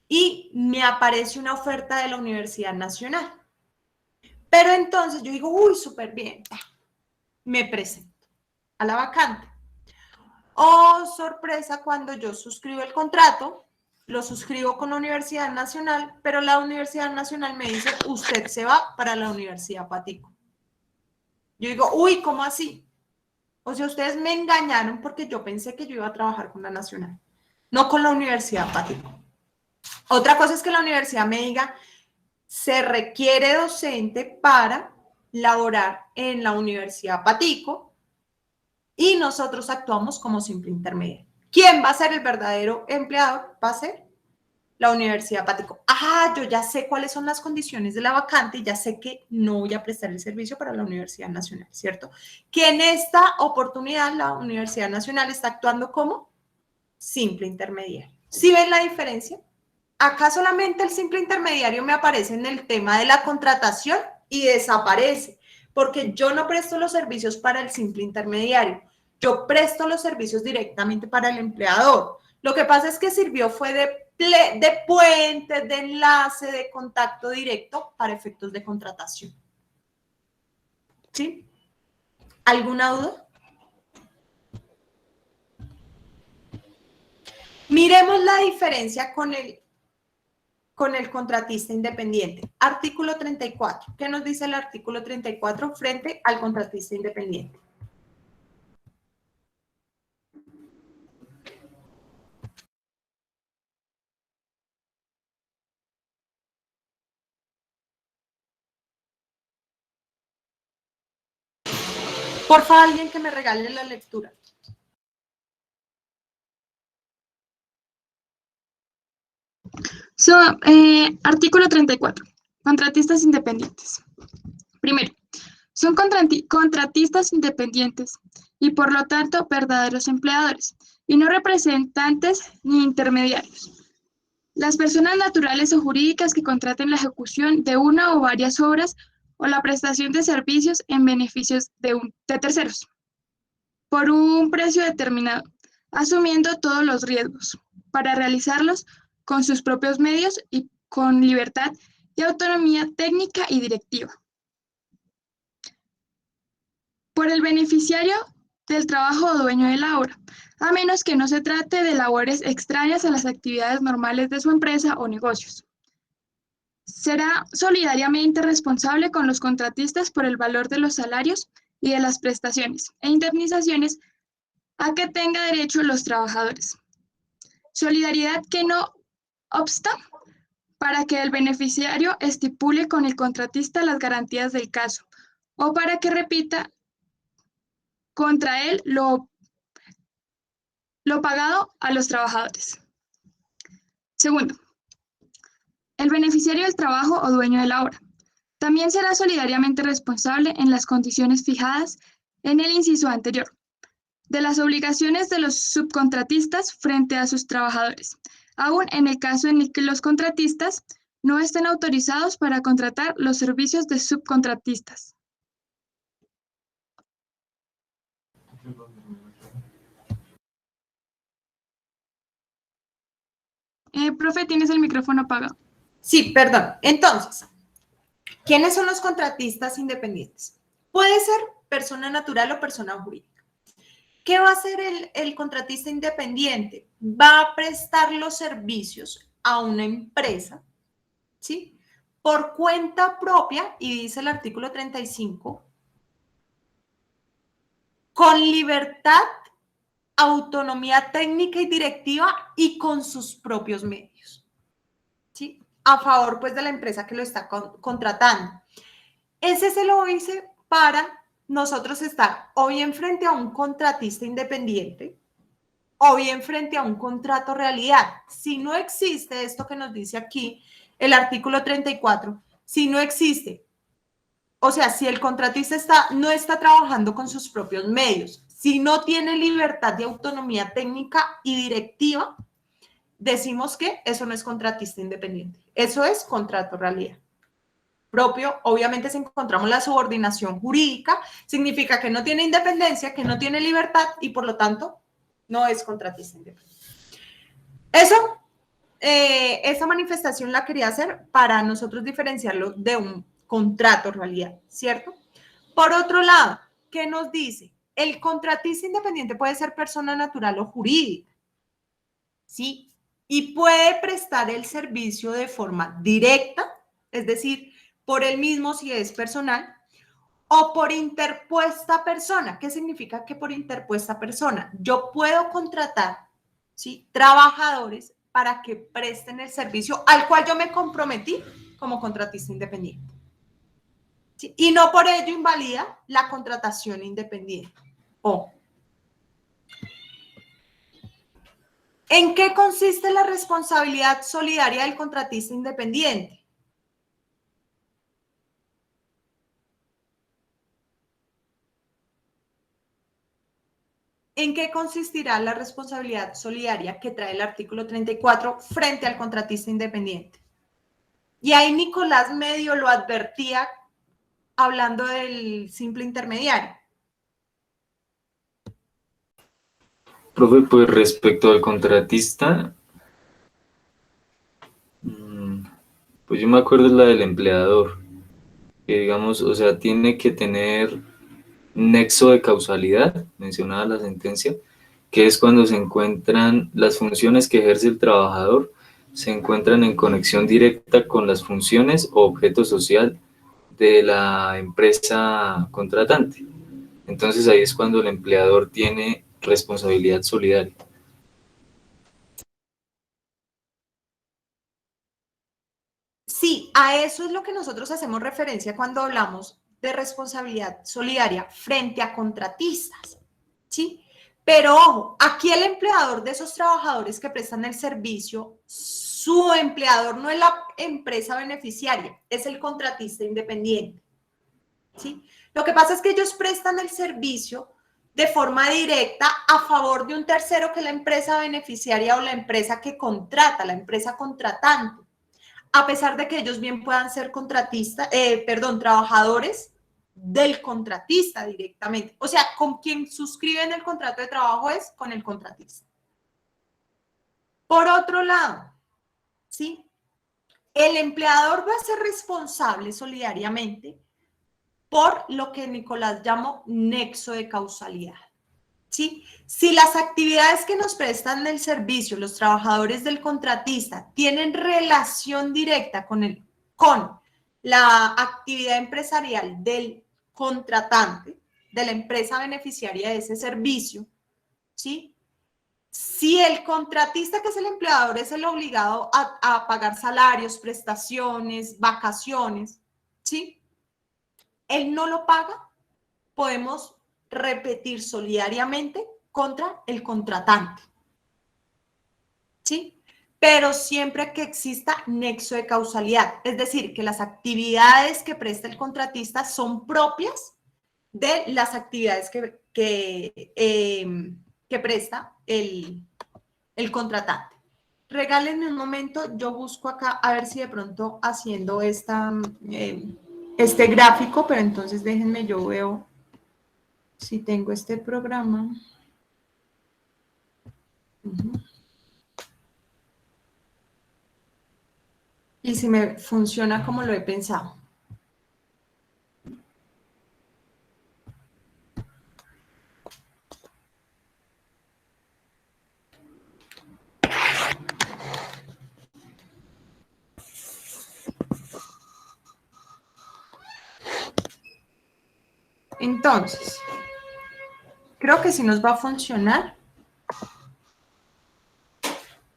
y me aparece una oferta de la Universidad Nacional. Pero entonces yo digo, uy, súper bien, me presento a la vacante. Oh, sorpresa, cuando yo suscribo el contrato, lo suscribo con la Universidad Nacional, pero la Universidad Nacional me dice, usted se va para la Universidad Patico. Yo digo, uy, ¿cómo así? O sea, ustedes me engañaron porque yo pensé que yo iba a trabajar con la Nacional, no con la Universidad Patico. Otra cosa es que la universidad me diga, se requiere docente para laborar en la Universidad Patico y nosotros actuamos como simple intermediario. ¿Quién va a ser el verdadero empleador? Va a ser la Universidad Patico. Ah, yo ya sé cuáles son las condiciones de la vacante y ya sé que no voy a prestar el servicio para la Universidad Nacional, ¿cierto? Que en esta oportunidad la Universidad Nacional está actuando como simple intermediario. ¿Sí ven la diferencia? Acá solamente el simple intermediario me aparece en el tema de la contratación y desaparece, porque yo no presto los servicios para el simple intermediario, yo presto los servicios directamente para el empleador. Lo que pasa es que sirvió fue de puente, de enlace, de contacto directo para efectos de contratación. ¿Sí? ¿Alguna duda? Miremos la diferencia con el contratista independiente. Artículo 34. ¿Qué nos dice el artículo 34 frente al contratista independiente? Por favor, alguien que me regale la lectura. Artículo 34. Contratistas independientes. Primero, son contratistas independientes y por lo tanto verdaderos empleadores y no representantes ni intermediarios. Las personas naturales o jurídicas que contraten la ejecución de una o varias obras o la prestación de servicios en beneficios de terceros por un precio determinado, asumiendo todos los riesgos para realizarlos con sus propios medios y con libertad y autonomía técnica y directiva. Por el beneficiario del trabajo o dueño de la obra, a menos que no se trate de labores extrañas a las actividades normales de su empresa o negocios. Será solidariamente responsable con los contratistas por el valor de los salarios y de las prestaciones e indemnizaciones a que tenga derecho los trabajadores. Solidaridad que no obsta para que el beneficiario estipule con el contratista las garantías del caso o para que repita contra él lo pagado a los trabajadores. Segundo, el beneficiario del trabajo o dueño de la obra también será solidariamente responsable en las condiciones fijadas en el inciso anterior de las obligaciones de los subcontratistas frente a sus trabajadores, aun en el caso en el que los contratistas no estén autorizados para contratar los servicios de subcontratistas. Profe, tienes el micrófono apagado. Sí, perdón. Entonces, ¿quiénes son los contratistas independientes? Puede ser persona natural o persona jurídica. ¿Qué va a hacer el contratista independiente? Va a prestar los servicios a una empresa, ¿sí? Por cuenta propia, y dice el artículo 35, con libertad, autonomía técnica y directiva y con sus propios medios, ¿sí? A favor, pues, de la empresa que lo está contratando. Ese se lo hice para nosotros estar o bien frente a un contratista independiente o bien frente a un contrato realidad. Si no existe esto que nos dice aquí el artículo 34, si no existe, o sea, si el contratista no está trabajando con sus propios medios, si no tiene libertad de autonomía técnica y directiva, decimos que eso no es contratista independiente, eso es contrato realidad. Propio, obviamente si encontramos la subordinación jurídica, significa que no tiene independencia, que no tiene libertad y por lo tanto no es contratista independiente. Esa manifestación la quería hacer para nosotros diferenciarlo de un contrato realidad, ¿cierto? Por otro lado, ¿qué nos dice? El contratista independiente puede ser persona natural o jurídica, ¿sí? Y puede prestar el servicio de forma directa, es decir, por él mismo si es personal, o por interpuesta persona. ¿Qué significa que por interpuesta persona? Yo puedo contratar, ¿sí?, trabajadores para que presten el servicio al cual yo me comprometí como contratista independiente. ¿Sí? Y no por ello invalida la contratación independiente. O, ¿en qué consiste la responsabilidad solidaria del contratista independiente? ¿En qué consistirá la responsabilidad solidaria que trae el artículo 34 frente al contratista independiente? Y ahí Nicolás medio lo advertía hablando del simple intermediario. Profe, pues respecto al contratista, pues yo me acuerdo es la del empleador, que digamos, o sea, tiene que tener nexo de causalidad, mencionada la sentencia, que es cuando se encuentran las funciones que ejerce el trabajador, se encuentran en conexión directa con las funciones o objeto social de la empresa contratante. Entonces ahí es cuando el empleador tiene responsabilidad solidaria. Sí, a eso es lo que nosotros hacemos referencia cuando hablamos de responsabilidad solidaria frente a contratistas, ¿sí? Pero ojo, aquí el empleador de esos trabajadores que prestan el servicio, su empleador no es la empresa beneficiaria, es el contratista independiente, ¿sí? Lo que pasa es que ellos prestan el servicio de forma directa a favor de un tercero que es la empresa beneficiaria o la empresa que contrata, la empresa contratante, a pesar de que ellos bien puedan ser trabajadores del contratista directamente. O sea, con quien suscriben el contrato de trabajo es con el contratista. Por otro lado, ¿sí?, el empleador va a ser responsable solidariamente por lo que Nicolás llamó nexo de causalidad. ¿Sí? Si las actividades que nos prestan el servicio, los trabajadores del contratista, tienen relación directa con la actividad empresarial del contratante, de la empresa beneficiaria de ese servicio, ¿sí?, si el contratista, que es el empleador, es el obligado a pagar salarios, prestaciones, vacaciones, ¿sí?, él no lo paga, podemos repetir solidariamente contra el contratante, ¿sí? Pero siempre que exista nexo de causalidad, es decir, que las actividades que presta el contratista son propias de las actividades que presta el contratante. Regálenme un momento, yo busco acá a ver si de pronto haciendo este gráfico, pero entonces déjenme, yo veo si tengo este programa. Y si me funciona como lo he pensado. Entonces, creo que sí nos va a funcionar.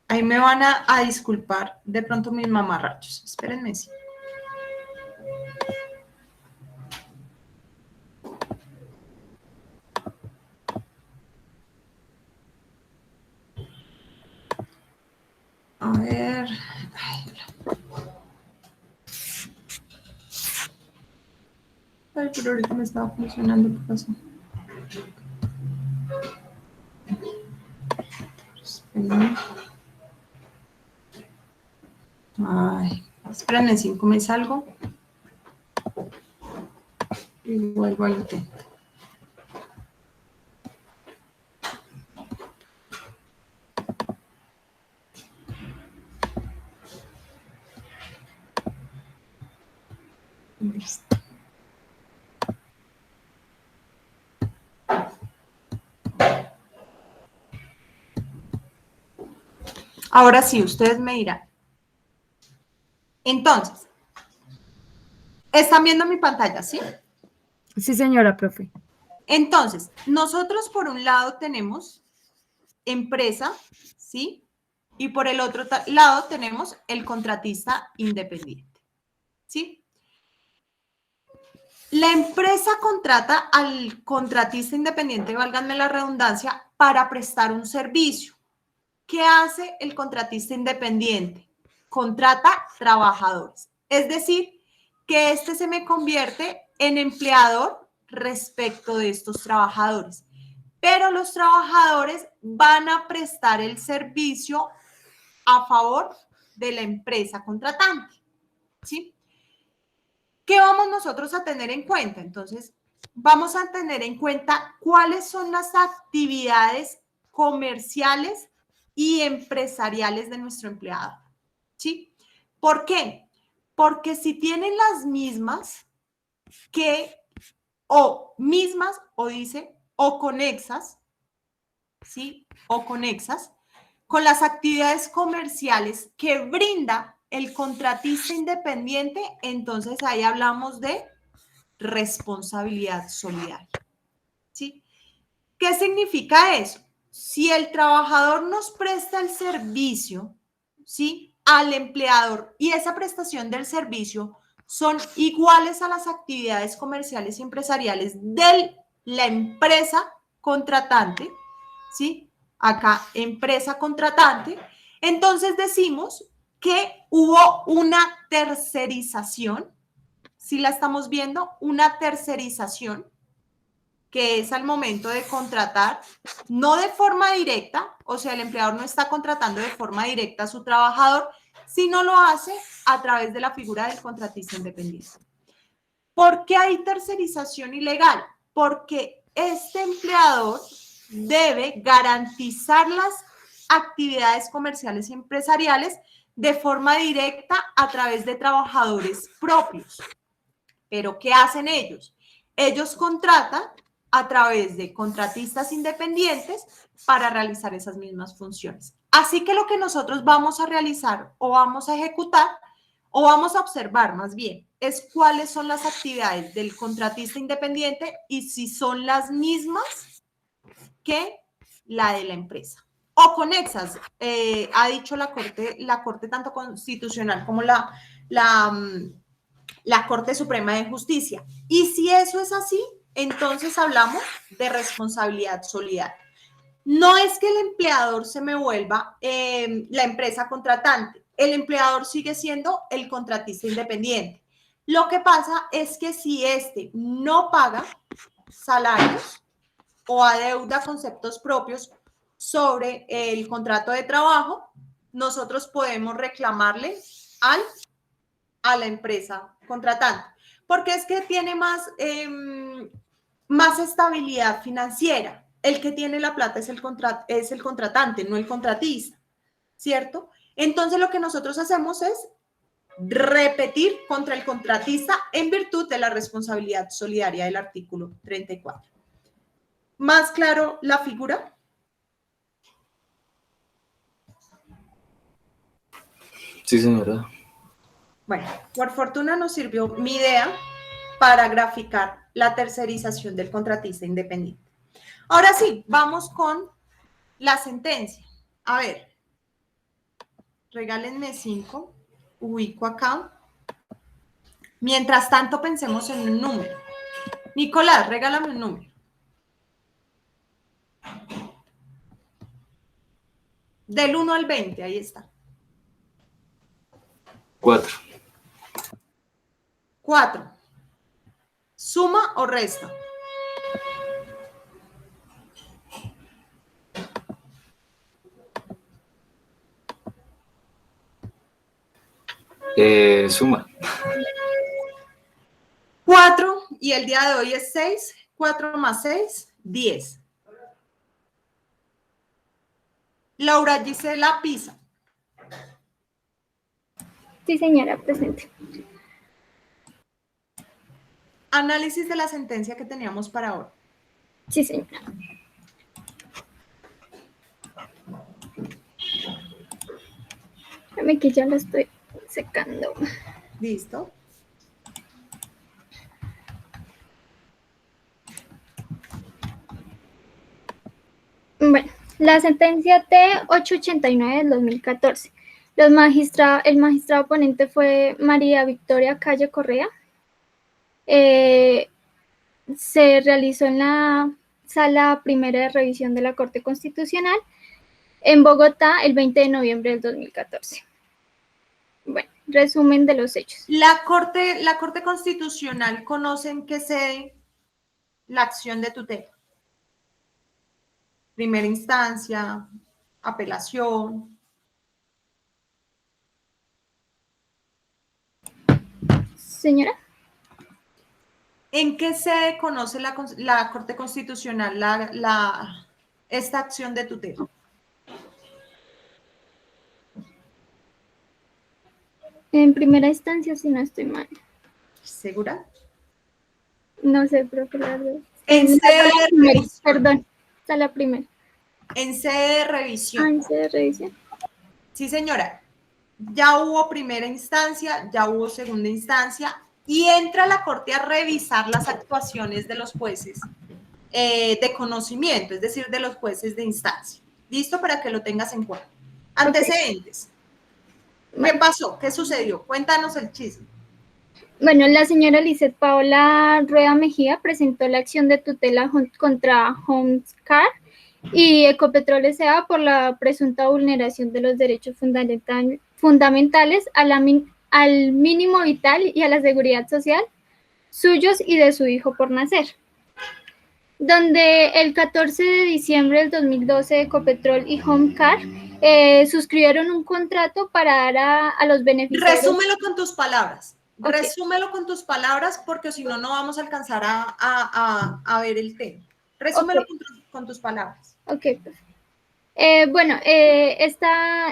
Ahí me van a disculpar de pronto mis mamarrachos. Espérenme, sí. A ver. Ay, pero ahorita me estaba funcionando. ¿Qué pasó? Espérenme. Ay, espérenme, 5 me salgo. Y vuelvo al intento. Listo. Ahora sí, ustedes me dirán. Entonces, están viendo mi pantalla, ¿sí? Sí, señora, profe. Entonces, nosotros por un lado tenemos empresa, ¿sí? Y por el otro lado tenemos el contratista independiente, ¿sí? La empresa contrata al contratista independiente, válganme la redundancia, para prestar un servicio. ¿Qué hace el contratista independiente? Contrata trabajadores. Es decir, que este se me convierte en empleador respecto de estos trabajadores. Pero los trabajadores van a prestar el servicio a favor de la empresa contratante, ¿sí? ¿Qué vamos nosotros a tener en cuenta? Entonces, vamos a tener en cuenta cuáles son las actividades comerciales y empresariales de nuestro empleado, ¿sí? ¿Por qué? Porque si tienen las mismas o dice, o conexas, ¿sí? O conexas con las actividades comerciales que brinda el contratista independiente, entonces ahí hablamos de responsabilidad solidaria, ¿sí? ¿Qué significa eso? Si el trabajador nos presta el servicio, ¿sí? Al empleador y esa prestación del servicio son iguales a las actividades comerciales y empresariales de la empresa contratante, ¿sí? Acá, empresa contratante. Entonces decimos que hubo una tercerización, si la estamos viendo, una tercerización, que es al momento de contratar, no de forma directa, o sea, el empleador no está contratando de forma directa a su trabajador, sino lo hace a través de la figura del contratista independiente. ¿Por qué hay tercerización ilegal? Porque este empleador debe garantizar las actividades comerciales y empresariales de forma directa a través de trabajadores propios. ¿Pero qué hacen ellos? Ellos contratan a través de contratistas independientes para realizar esas mismas funciones. Así que lo que nosotros vamos a realizar o vamos a ejecutar o vamos a observar más bien es cuáles son las actividades del contratista independiente y si son las mismas que la de la empresa. O conexas, ha dicho la Corte tanto constitucional como la Corte Suprema de Justicia. Y si eso es así, entonces hablamos de responsabilidad solidaria. No es que el empleador se me vuelva la empresa contratante. El empleador sigue siendo el contratista independiente. Lo que pasa es que si éste no paga salarios o adeuda conceptos propios sobre el contrato de trabajo, nosotros podemos reclamarle a la empresa contratante, porque es que tiene más estabilidad financiera. El que tiene la plata es el contratante, no el contratista, ¿cierto? Entonces lo que nosotros hacemos es repetir contra el contratista en virtud de la responsabilidad solidaria del artículo 34. ¿Más claro la figura? Sí, señora. Bueno, por fortuna nos sirvió mi idea para graficar la tercerización del contratista independiente. Ahora sí, vamos con la sentencia. A ver, regálenme 5, ubico acá. Mientras tanto, pensemos en un número. Nicolás, regálame un número. Del 1 al 20, ahí está. 4. 4. ¿Suma o resta? Suma. 4 y el día de hoy es 6. 4 más 6, 10. Laura Gisela Pisa. Sí, señora, presente. Análisis de la sentencia que teníamos para ahora. Sí, señora. Déjame que ya la estoy secando. Listo. Bueno, la sentencia T-889 del 2014. El magistrado ponente fue María Victoria Calle Correa. Se realizó en la Sala Primera de Revisión de la Corte Constitucional en Bogotá el 20 de noviembre del 2014. Bueno, resumen de los hechos. La Corte Constitucional conoce en qué sede la acción de tutela. Primera instancia, apelación. Señora. ¿En qué sede conoce la Corte Constitucional esta acción de tutela? En primera instancia, si no estoy mal. ¿Segura? No sé, profe, la verdad. En sede de revisión. Perdón, está la primera. En sede de revisión. En sede de revisión. Sí, señora. Ya hubo primera instancia, ya hubo segunda instancia y entra la Corte a revisar las actuaciones de los jueces de conocimiento, es decir, de los jueces de instancia. ¿Listo? Para que lo tengas en cuenta. Antecedentes. ¿Qué pasó? ¿Qué sucedió? Cuéntanos el chisme. Bueno, la señora Lizeth Paola Rueda Mejía presentó la acción de tutela contra Homecar y Ecopetrol S.A. por la presunta vulneración de los derechos fundamentales al mínimo vital y a la seguridad social suyos y de su hijo por nacer. Donde el 14 de diciembre del 2012 Ecopetrol y Homecar suscribieron un contrato para dar a los beneficiarios. Resúmelo con tus palabras. Okay. Resúmelo con tus palabras porque si no, no vamos a alcanzar a ver el tema. Resúmelo Okay. con tus palabras. Ok, pues. Bueno,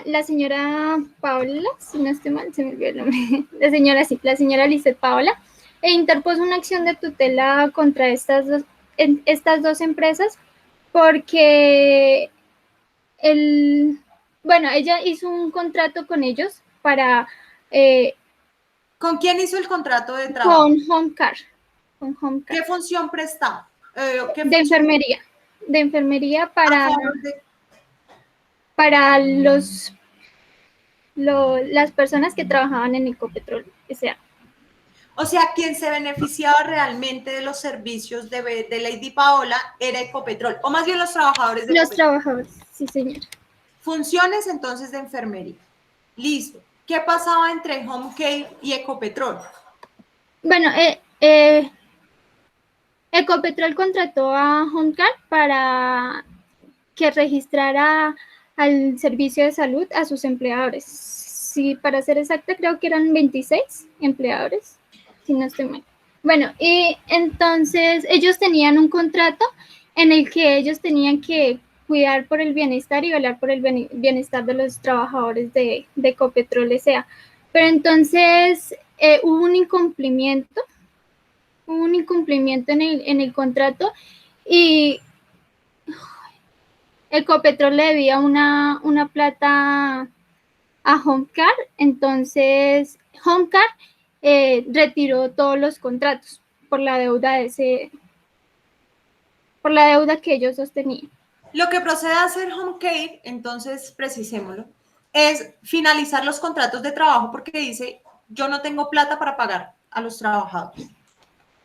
la señora Paola, si no estoy mal, se me olvidó el nombre, la señora Lizeth Paola, interpuso una acción de tutela contra estas dos empresas porque ella hizo un contrato con ellos para... ¿Con quién hizo el contrato de trabajo? Con Homecar. ¿Qué función prestaba? De enfermería para... ¿A favor de? Para las personas que trabajaban en Ecopetrol S.A. O sea, quien se beneficiaba realmente de los servicios de Lady Paola era Ecopetrol, o más bien los trabajadores de Los Ecopetrol. trabajadores, sí, señora. Funciones entonces de enfermería. Listo. ¿Qué pasaba entre Homecare y Ecopetrol? Bueno, Ecopetrol contrató a Homecar para que registrara al servicio de salud a sus empleadores. Sí, para ser exacta, creo que eran 26 empleadores, si no estoy mal. Bueno, y entonces ellos tenían un contrato en el que ellos tenían que cuidar por el bienestar y velar por el bienestar de los trabajadores de Ecopetrol S.A. Pero entonces hubo un incumplimiento en el contrato y Ecopetrol le debía una plata a Homecar, entonces Homecar retiró todos los contratos por la deuda que ellos sostenían. Lo que procede a hacer Homecare, entonces precisémoslo, es finalizar los contratos de trabajo porque dice, yo no tengo plata para pagar a los trabajadores.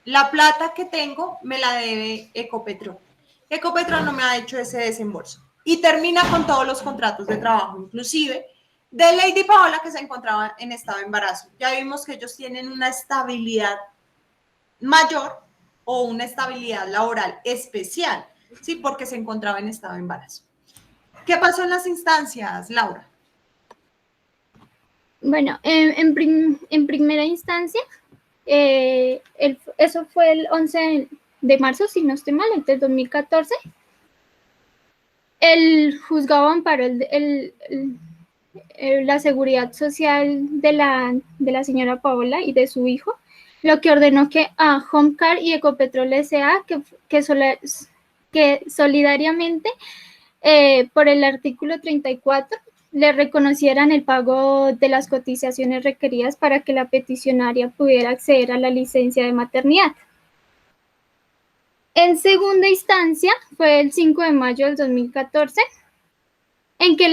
La plata que tengo me la debe Ecopetrol. Ecopetrol no me ha hecho ese desembolso. Y termina con todos los contratos de trabajo, inclusive de Lady Paola, que se encontraba en estado de embarazo. Ya vimos que ellos tienen una estabilidad mayor o una estabilidad laboral especial, ¿sí? Porque se encontraba en estado de embarazo. ¿Qué pasó en las instancias, Laura? Bueno, en primera instancia, eso fue el 11 de marzo, si no estoy mal, del 2014. El juzgado amparó la seguridad social de la señora Paola y de su hijo, lo que ordenó que a Homecar y Ecopetrol S.A. que solidariamente por el artículo 34 le reconocieran el pago de las cotizaciones requeridas para que la peticionaria pudiera acceder a la licencia de maternidad. En segunda instancia, fue el 5 de mayo del 2014, en que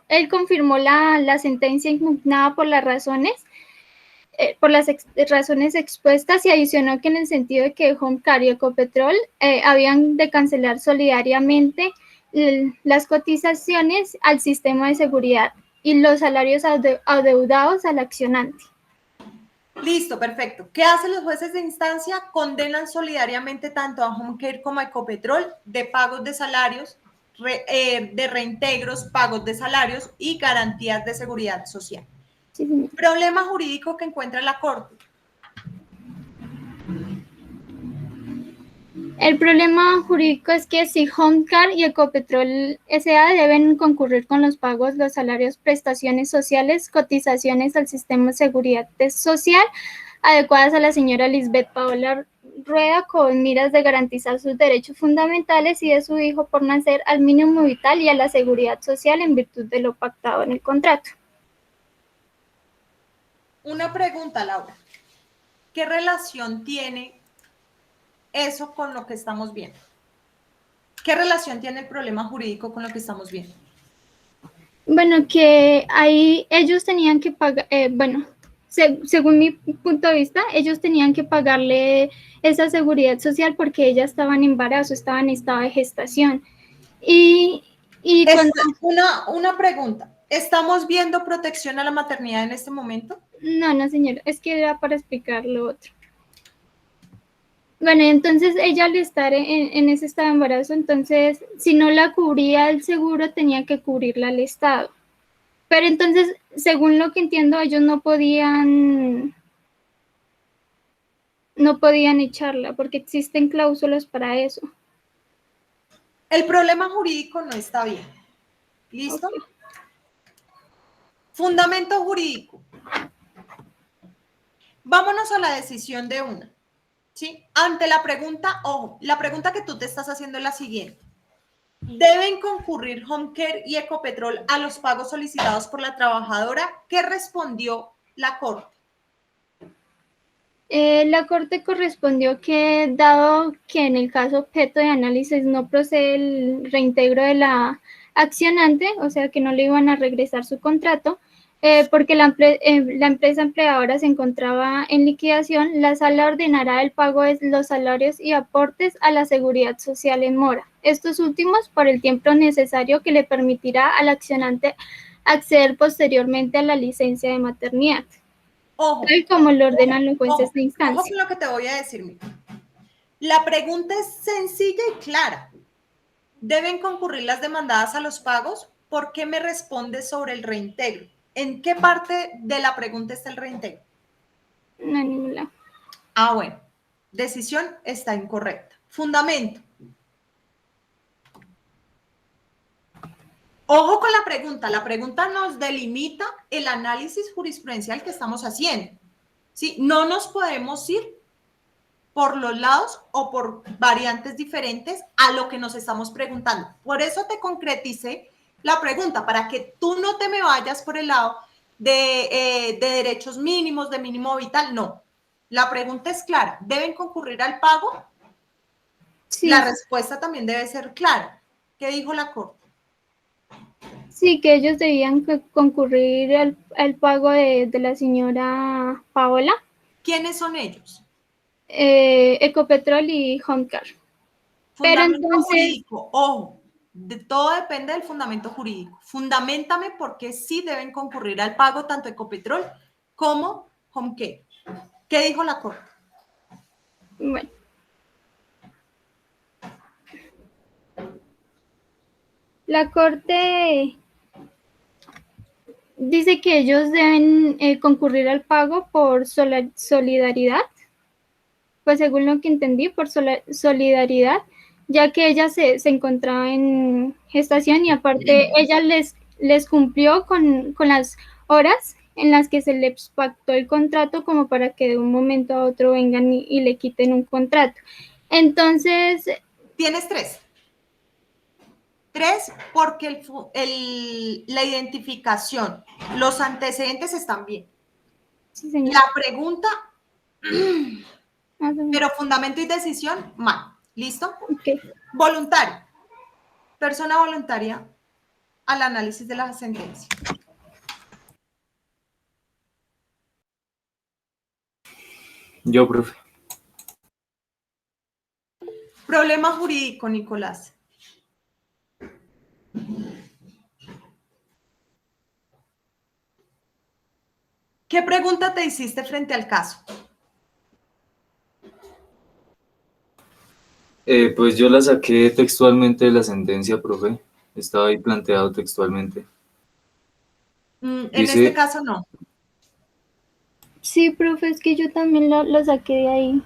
él confirmó la sentencia impugnada por las razones expuestas, y adicionó que en el sentido de que Homecar y Ecopetrol habían de cancelar solidariamente las cotizaciones al sistema de seguridad y los salarios adeudados al accionante. Listo, perfecto. ¿Qué hacen los jueces de instancia? Condenan solidariamente tanto a Homecare como a Ecopetrol de pagos de salarios, de reintegros, pagos de salarios y garantías de seguridad social. Sí, señor. Problema jurídico que encuentra la Corte. El problema jurídico es que si Homecar y Ecopetrol S.A. deben concurrir con los pagos, los salarios, prestaciones sociales, cotizaciones al sistema de seguridad social adecuadas a la señora Lisbeth Paola Rueda, con miras de garantizar sus derechos fundamentales y de su hijo por nacer al mínimo vital y a la seguridad social en virtud de lo pactado en el contrato. Una pregunta, Laura. ¿Qué relación tiene eso con lo que estamos viendo? ¿Qué relación tiene el problema jurídico con lo que estamos viendo? Bueno, que ahí ellos tenían que pagar, según mi punto de vista, ellos tenían que pagarle esa seguridad social porque ella estaba en embarazo, estaba en estado de gestación. Y una pregunta. ¿Estamos viendo protección a la maternidad en este momento? No, señora, es que era para explicar lo otro. Bueno, entonces ella al estar en ese estado de embarazo, entonces si no la cubría el seguro, tenía que cubrirla el Estado. Pero entonces, según lo que entiendo, ellos no podían echarla porque existen cláusulas para eso. El problema jurídico no está bien. ¿Listo? Okay. Fundamento jurídico. Vámonos a la decisión de una. ¿Sí? Ante la pregunta, ojo, la pregunta que tú te estás haciendo es la siguiente. ¿Deben concurrir Homecare y Ecopetrol a los pagos solicitados por la trabajadora? ¿Qué respondió la Corte? La Corte correspondió que, dado que en el caso objeto de análisis no procede el reintegro de la accionante, o sea que no le iban a regresar su contrato, porque la empresa empleadora se encontraba en liquidación, la sala ordenará el pago de los salarios y aportes a la seguridad social en mora, estos últimos por el tiempo necesario que le permitirá al accionante acceder posteriormente a la licencia de maternidad. Ojo, tal como lo ordenan los jueces de instancia. Ojo con lo que te voy a decir, mira. La pregunta es sencilla y clara. ¿Deben concurrir las demandadas a los pagos? ¿Por qué me respondes sobre el reintegro? ¿En qué parte de la pregunta está el reintegro? No, en ningún lado. Ah, bueno. Decisión está incorrecta. Fundamento. Ojo con la pregunta. La pregunta nos delimita el análisis jurisprudencial que estamos haciendo. ¿Sí? No nos podemos ir por los lados o por variantes diferentes a lo que nos estamos preguntando. Por eso te concreticé la pregunta, para que tú no te me vayas por el lado de derechos mínimos, de mínimo vital. No. La pregunta es clara. ¿Deben concurrir al pago? Sí. La respuesta también debe ser clara. ¿Qué dijo la Corte? Sí, que ellos debían concurrir al pago de la señora Paola. ¿Quiénes son ellos? Ecopetrol y Homecar. Pero entonces, jurídico, ojo, todo depende del fundamento jurídico. Fundamentame por qué sí deben concurrir al pago tanto Ecopetrol como Homecare. ¿Qué dijo la Corte? Bueno. La Corte dice que ellos deben concurrir al pago por solidaridad, pues según lo que entendí, por solidaridad, ya que ella se encontraba en gestación y aparte ella les cumplió con las horas en las que se les pactó el contrato como para que de un momento a otro vengan y le quiten un contrato. Entonces... Tienes tres. Tres, porque la identificación, los antecedentes están bien. Sí, señor. La pregunta Más o menos. Pero fundamento y decisión, mal. ¿Listo? Ok. Voluntario. Persona voluntaria al análisis de la sentencia. Yo, profe. Problema jurídico, Nicolás. ¿Qué pregunta te hiciste frente al caso? Pues yo la saqué textualmente de la sentencia, profe. Estaba ahí planteado textualmente. En Dice- este caso no. Sí, profe, es que yo también lo saqué de ahí.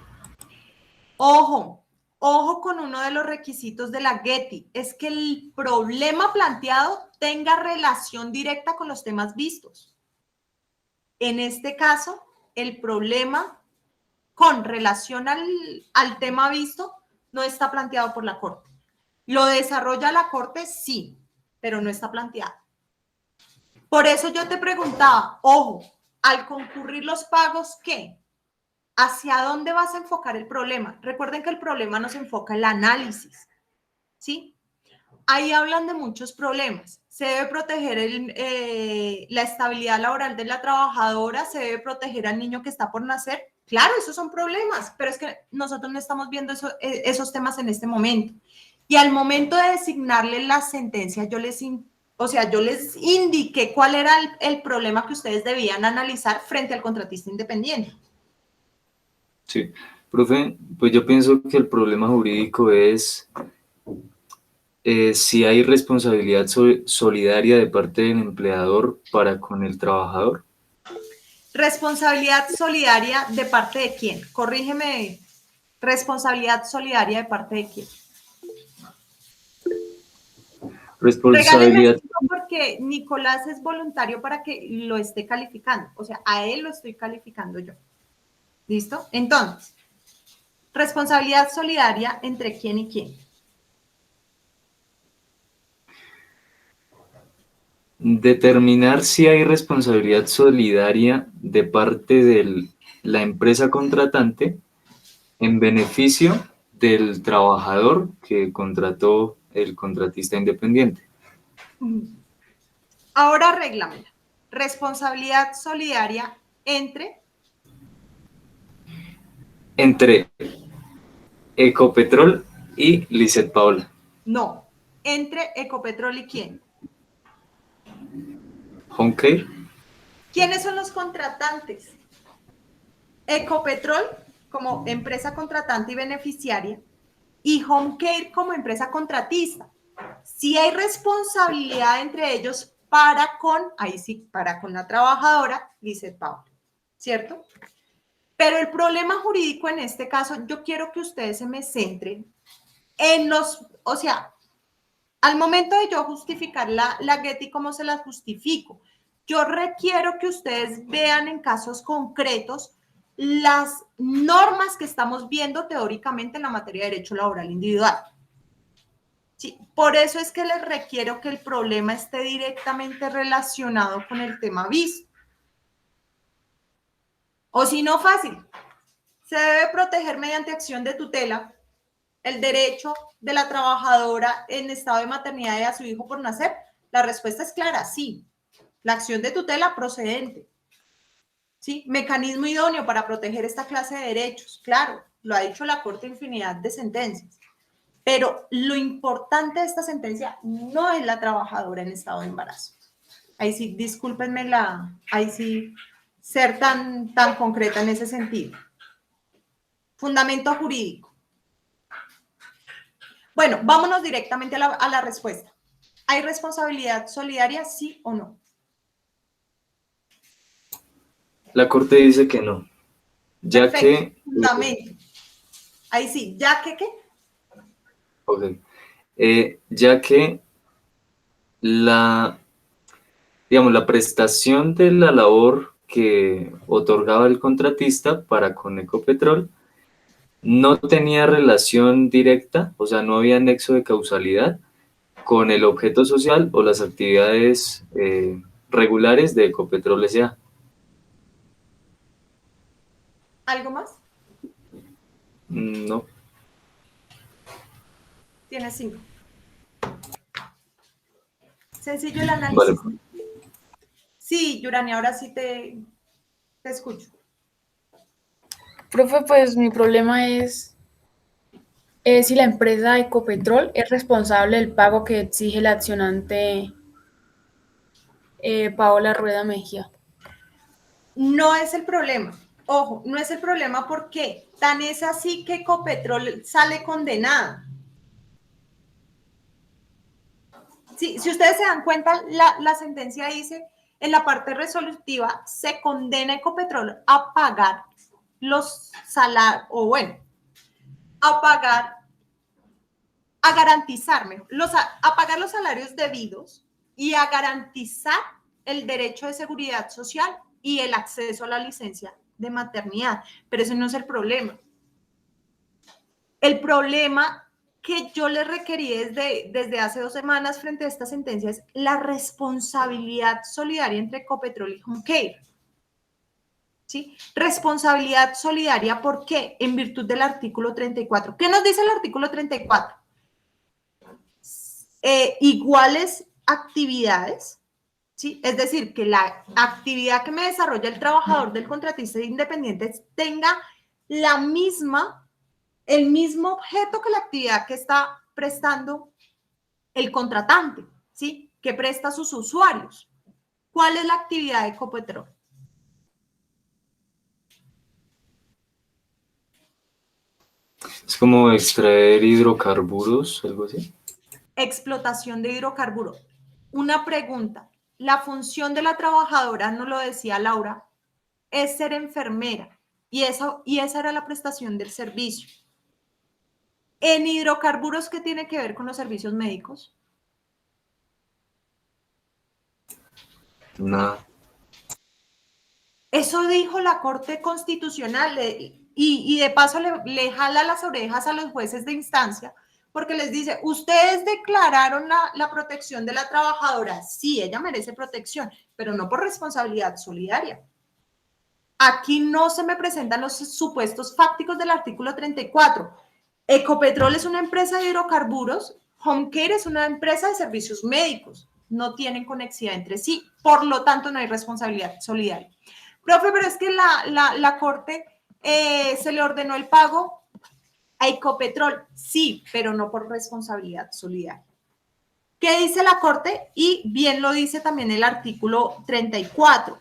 Ojo, ojo con uno de los requisitos de la Getty, es que el problema planteado tenga relación directa con los temas vistos. En este caso, el problema con relación al tema visto no está planteado por la Corte. ¿Lo desarrolla la Corte? Sí, pero no está planteado. Por eso yo te preguntaba, ojo, al concurrir los pagos, ¿qué? ¿Hacia dónde vas a enfocar el problema? Recuerden que el problema nos enfoca el análisis, ¿sí? Ahí hablan de muchos problemas. Se debe proteger la estabilidad laboral de la trabajadora, se debe proteger al niño que está por nacer. Claro, esos son problemas, pero es que nosotros no estamos viendo esos temas en este momento. Y al momento de designarle la sentencia, yo les indiqué cuál era el problema que ustedes debían analizar frente al contratista independiente. Sí, profe, pues yo pienso que el problema jurídico es si hay responsabilidad solidaria de parte del empleador para con el trabajador. Responsabilidad solidaria de parte de quién? Corrígeme. Responsabilidad solidaria de parte de quién. Regáleme Responsabilidad. porque Nicolás es voluntario para que lo esté calificando. O sea, a él lo estoy calificando yo. ¿Listo? Entonces, responsabilidad solidaria entre quién y quién. Determinar si hay responsabilidad solidaria de parte de la empresa contratante en beneficio del trabajador que contrató el contratista independiente. Ahora arréglamela. Responsabilidad solidaria entre Ecopetrol y Lizeth Paola. no, entre Ecopetrol y quién. Homecare. ¿Quiénes son los contratantes? Ecopetrol como empresa contratante y beneficiaria y Homecare como empresa contratista. Si hay responsabilidad entre ellos para con la trabajadora Lizeth Paola, ¿cierto? Pero el problema jurídico en este caso, yo quiero que ustedes se me centren en al momento de yo justificar la Getty, ¿cómo se las justifico? Yo requiero que ustedes vean en casos concretos las normas que estamos viendo teóricamente en la materia de derecho laboral individual. Sí, por eso es que les requiero que el problema esté directamente relacionado con el tema visto. O si no, fácil. Se debe proteger mediante acción de tutela el derecho de la trabajadora en estado de maternidad y a su hijo por nacer. La respuesta es clara, sí. La acción de tutela procedente. ¿Sí? Mecanismo idóneo para proteger esta clase de derechos. Claro, lo ha dicho la Corte infinidad de sentencias. Pero lo importante de esta sentencia no es la trabajadora en estado de embarazo. Ahí sí, discúlpenme ahí sí ser tan concreta en ese sentido. Fundamento jurídico. Bueno, vámonos directamente a la respuesta. ¿Hay responsabilidad solidaria, sí o no? La Corte dice que no, ya Perfecto, que... fundamento. Ahí sí, ¿ya que qué? Ok. Ya que la prestación de la labor que otorgaba el contratista para con Ecopetrol no tenía relación directa, o sea, no había nexo de causalidad con el objeto social o las actividades regulares de Ecopetrol S.A. ¿Algo más? No. Tienes 5. Sencillo el Vale. análisis. Sí, Yurani, ahora sí te escucho. Profe, pues mi problema es si la empresa Ecopetrol es responsable del pago que exige la accionante Paola Rueda Mejía. No es el problema. Ojo, no es el problema porque tan es así que Ecopetrol sale condenada. Sí, si ustedes se dan cuenta, la sentencia dice, en la parte resolutiva, se condena a Ecopetrol a pagar los salarios, o bueno, a pagar, a garantizar, mejor, a pagar los salarios debidos y a garantizar el derecho de seguridad social y el acceso a la licencia de maternidad. Pero ese no es el problema. El problema que yo le requerí desde hace 2 semanas frente a esta sentencia es la responsabilidad solidaria entre Ecopetrol y Homecare. ¿Sí? Responsabilidad solidaria, ¿por qué? En virtud del artículo 34. ¿Qué nos dice el artículo 34? Iguales actividades, ¿sí? Es decir, que la actividad que me desarrolla el trabajador del contratista independiente tenga el mismo objeto que la actividad que está prestando el contratante, ¿sí? Que presta a sus usuarios. ¿Cuál es la actividad de Ecopetrol? Es como extraer hidrocarburos, algo así. Explotación de hidrocarburos. Una pregunta. La función de la trabajadora, nos lo decía Laura, es ser enfermera y esa era la prestación del servicio. En hidrocarburos, ¿qué tiene que ver con los servicios médicos? Nada. Eso dijo la Corte Constitucional y de paso le jala las orejas a los jueces de instancia porque les dice, ustedes declararon la protección de la trabajadora. Sí, ella merece protección, pero no por responsabilidad solidaria. Aquí no se me presentan los supuestos fácticos del artículo 34. Ecopetrol es una empresa de hidrocarburos, Homecare es una empresa de servicios médicos. No tienen conexión entre sí, por lo tanto no hay responsabilidad solidaria. Profe, pero es que la Corte se le ordenó el pago a Ecopetrol. Sí, pero no por responsabilidad solidaria. ¿Qué dice la Corte? Y bien lo dice también el artículo 34.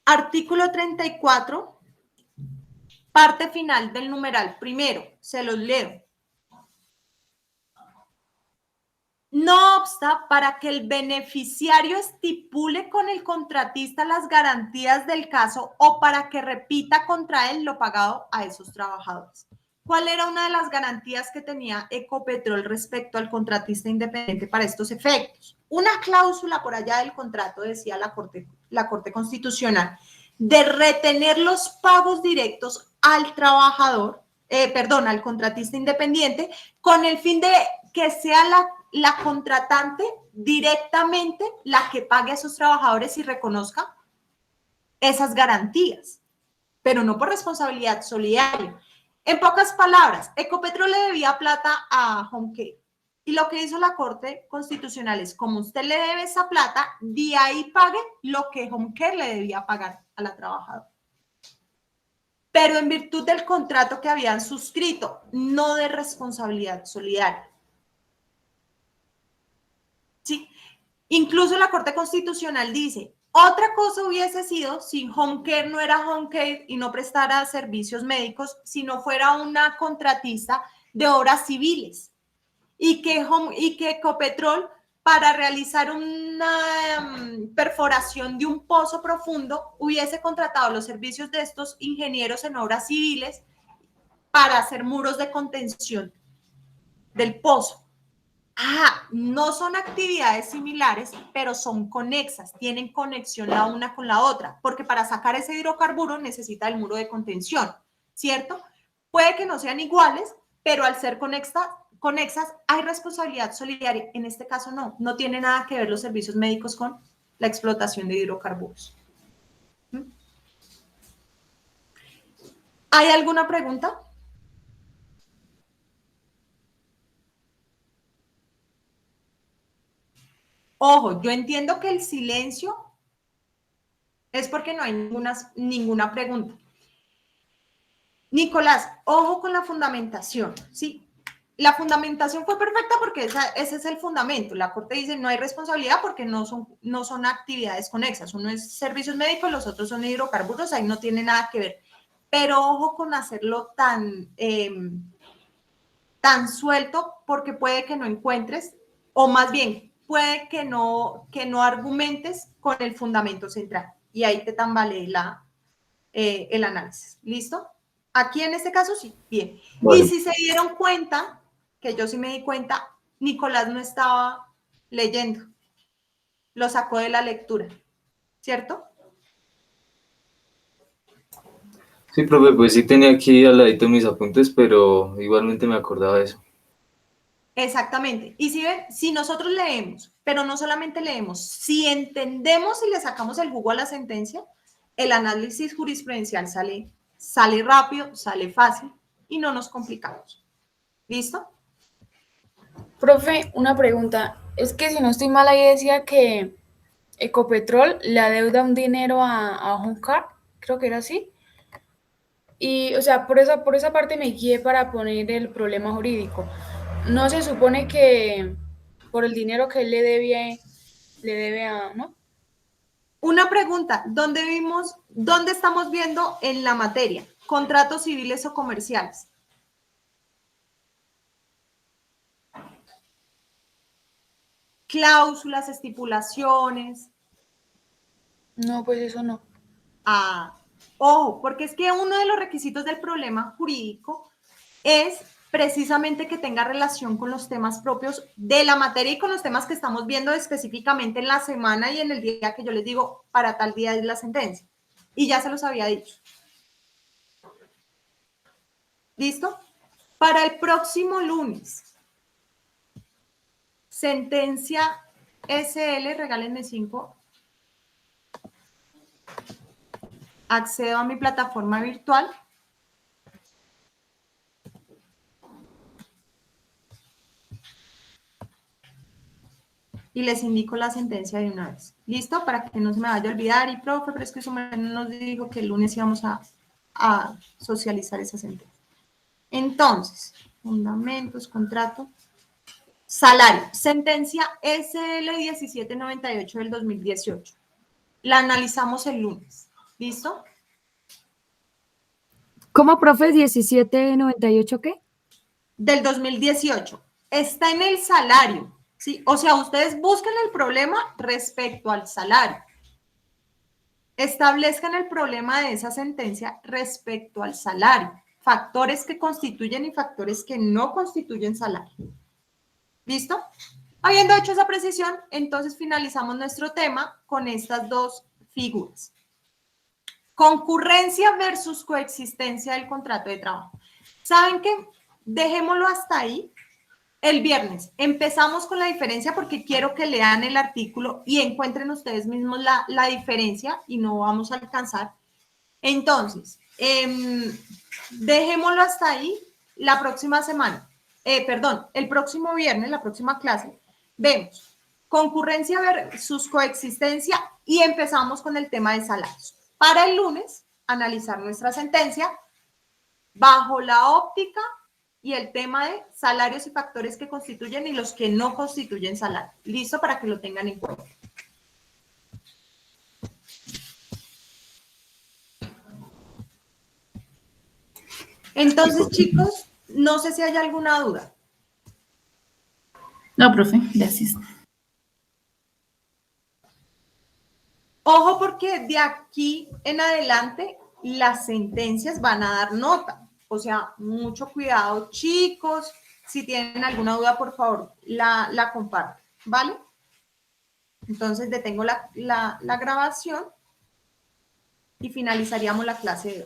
Artículo 34, parte final del numeral primero, se los leo. No obsta para que el beneficiario estipule con el contratista las garantías del caso o para que repita contra él lo pagado a esos trabajadores. ¿Cuál era una de las garantías que tenía Ecopetrol respecto al contratista independiente para estos efectos? Una cláusula por allá del contrato, decía la Corte Constitucional, de retener los pagos directos al trabajador, al contratista independiente, con el fin de que sea la contratante directamente la que pague a sus trabajadores y reconozca esas garantías, pero no por responsabilidad solidaria. En pocas palabras, Ecopetrol le debía plata a Homecare y lo que hizo la Corte Constitucional es, como usted le debe esa plata, de ahí pague lo que Homecare le debía pagar a la trabajadora. Pero en virtud del contrato que habían suscrito, no de responsabilidad solidaria. ¿Sí? Incluso la Corte Constitucional dice, otra cosa hubiese sido si Homecare no era Homecare y no prestara servicios médicos, sino fuera una contratista de obras civiles y que Ecopetrol, para realizar una perforación de un pozo profundo, hubiese contratado los servicios de estos ingenieros en obras civiles para hacer muros de contención del pozo. No son actividades similares, pero son conexas, tienen conexión la una con la otra, porque para sacar ese hidrocarburo necesita el muro de contención, ¿cierto? Puede que no sean iguales, pero al ser conexas hay responsabilidad solidaria. En este caso no tiene nada que ver los servicios médicos con la explotación de hidrocarburos. ¿Hay alguna pregunta? Ojo, yo entiendo que el silencio es porque no hay ninguna pregunta. Nicolás, ojo con la fundamentación, ¿sí? La fundamentación fue perfecta porque ese es el fundamento. La Corte dice no hay responsabilidad porque no son actividades conexas. Uno es servicios médicos, los otros son hidrocarburos, ahí no tiene nada que ver. Pero ojo con hacerlo tan suelto porque puede que no encuentres, o más bien, puede que no argumentes con el fundamento central. Y ahí te tambalee el análisis. ¿Listo? Aquí en este caso sí, bien. Vale. Y si se dieron cuenta, que yo sí me di cuenta, Nicolás no estaba leyendo. Lo sacó de la lectura, ¿cierto? Sí, profe, pues sí tenía aquí al ladito mis apuntes, pero igualmente me acordaba de eso. Exactamente. Y si ven, si nosotros leemos, pero no solamente leemos, si entendemos y le sacamos el jugo a la sentencia, el análisis jurisprudencial sale rápido, sale fácil y no nos complicamos. ¿Listo? Profe, una pregunta. Es que si no estoy mal, ahí decía que Ecopetrol le adeuda un dinero a Homecar, creo que era así. Y, o sea, por esa parte me guié para poner el problema jurídico. No se supone que por el dinero que él le debe a, ¿no? Una pregunta, ¿dónde estamos viendo en la materia? ¿Contratos civiles o comerciales? Cláusulas, estipulaciones. No, pues eso no. Ojo, porque es que uno de los requisitos del problema jurídico es precisamente que tenga relación con los temas propios de la materia y con los temas que estamos viendo específicamente en la semana y en el día que yo les digo, para tal día es la sentencia. Y ya se los había dicho. ¿Listo? Para el próximo lunes, sentencia SL, regálenme 5. Accedo a mi plataforma virtual. Y les indico la sentencia de una vez. ¿Listo? Para que no se me vaya a olvidar. Y profe, pero es que eso nos dijo que el lunes íbamos a socializar esa sentencia. Entonces, fundamentos, contrato, salario. Sentencia SL 1798 del 2018. La analizamos el lunes. ¿Listo? ¿Cómo, profe? ¿1798 qué? Del 2018. Está en el salario. ¿Sí? O sea, ustedes busquen el problema respecto al salario. Establezcan el problema de esa sentencia respecto al salario. Factores que constituyen y factores que no constituyen salario. ¿Listo? Habiendo hecho esa precisión, entonces finalizamos nuestro tema con estas dos figuras. Concurrencia versus coexistencia del contrato de trabajo. ¿Saben qué? Dejémoslo hasta ahí. El viernes empezamos con la diferencia porque quiero que lean el artículo y encuentren ustedes mismos la diferencia y no vamos a alcanzar. Entonces, dejémoslo hasta ahí. La próxima semana, el próximo viernes, la próxima clase, vemos concurrencia versus coexistencia y empezamos con el tema de salarios. Para el lunes, analizar nuestra sentencia bajo la óptica y el tema de salarios y factores que constituyen y los que no constituyen salario. Listo, para que lo tengan en cuenta. Entonces, chicos, no sé si hay alguna duda. No, profe, gracias. Ojo, porque de aquí en adelante las sentencias van a dar nota. O sea, mucho cuidado, chicos. Si tienen alguna duda, por favor, la comparten, ¿vale? Entonces, detengo la grabación y finalizaríamos la clase de hoy.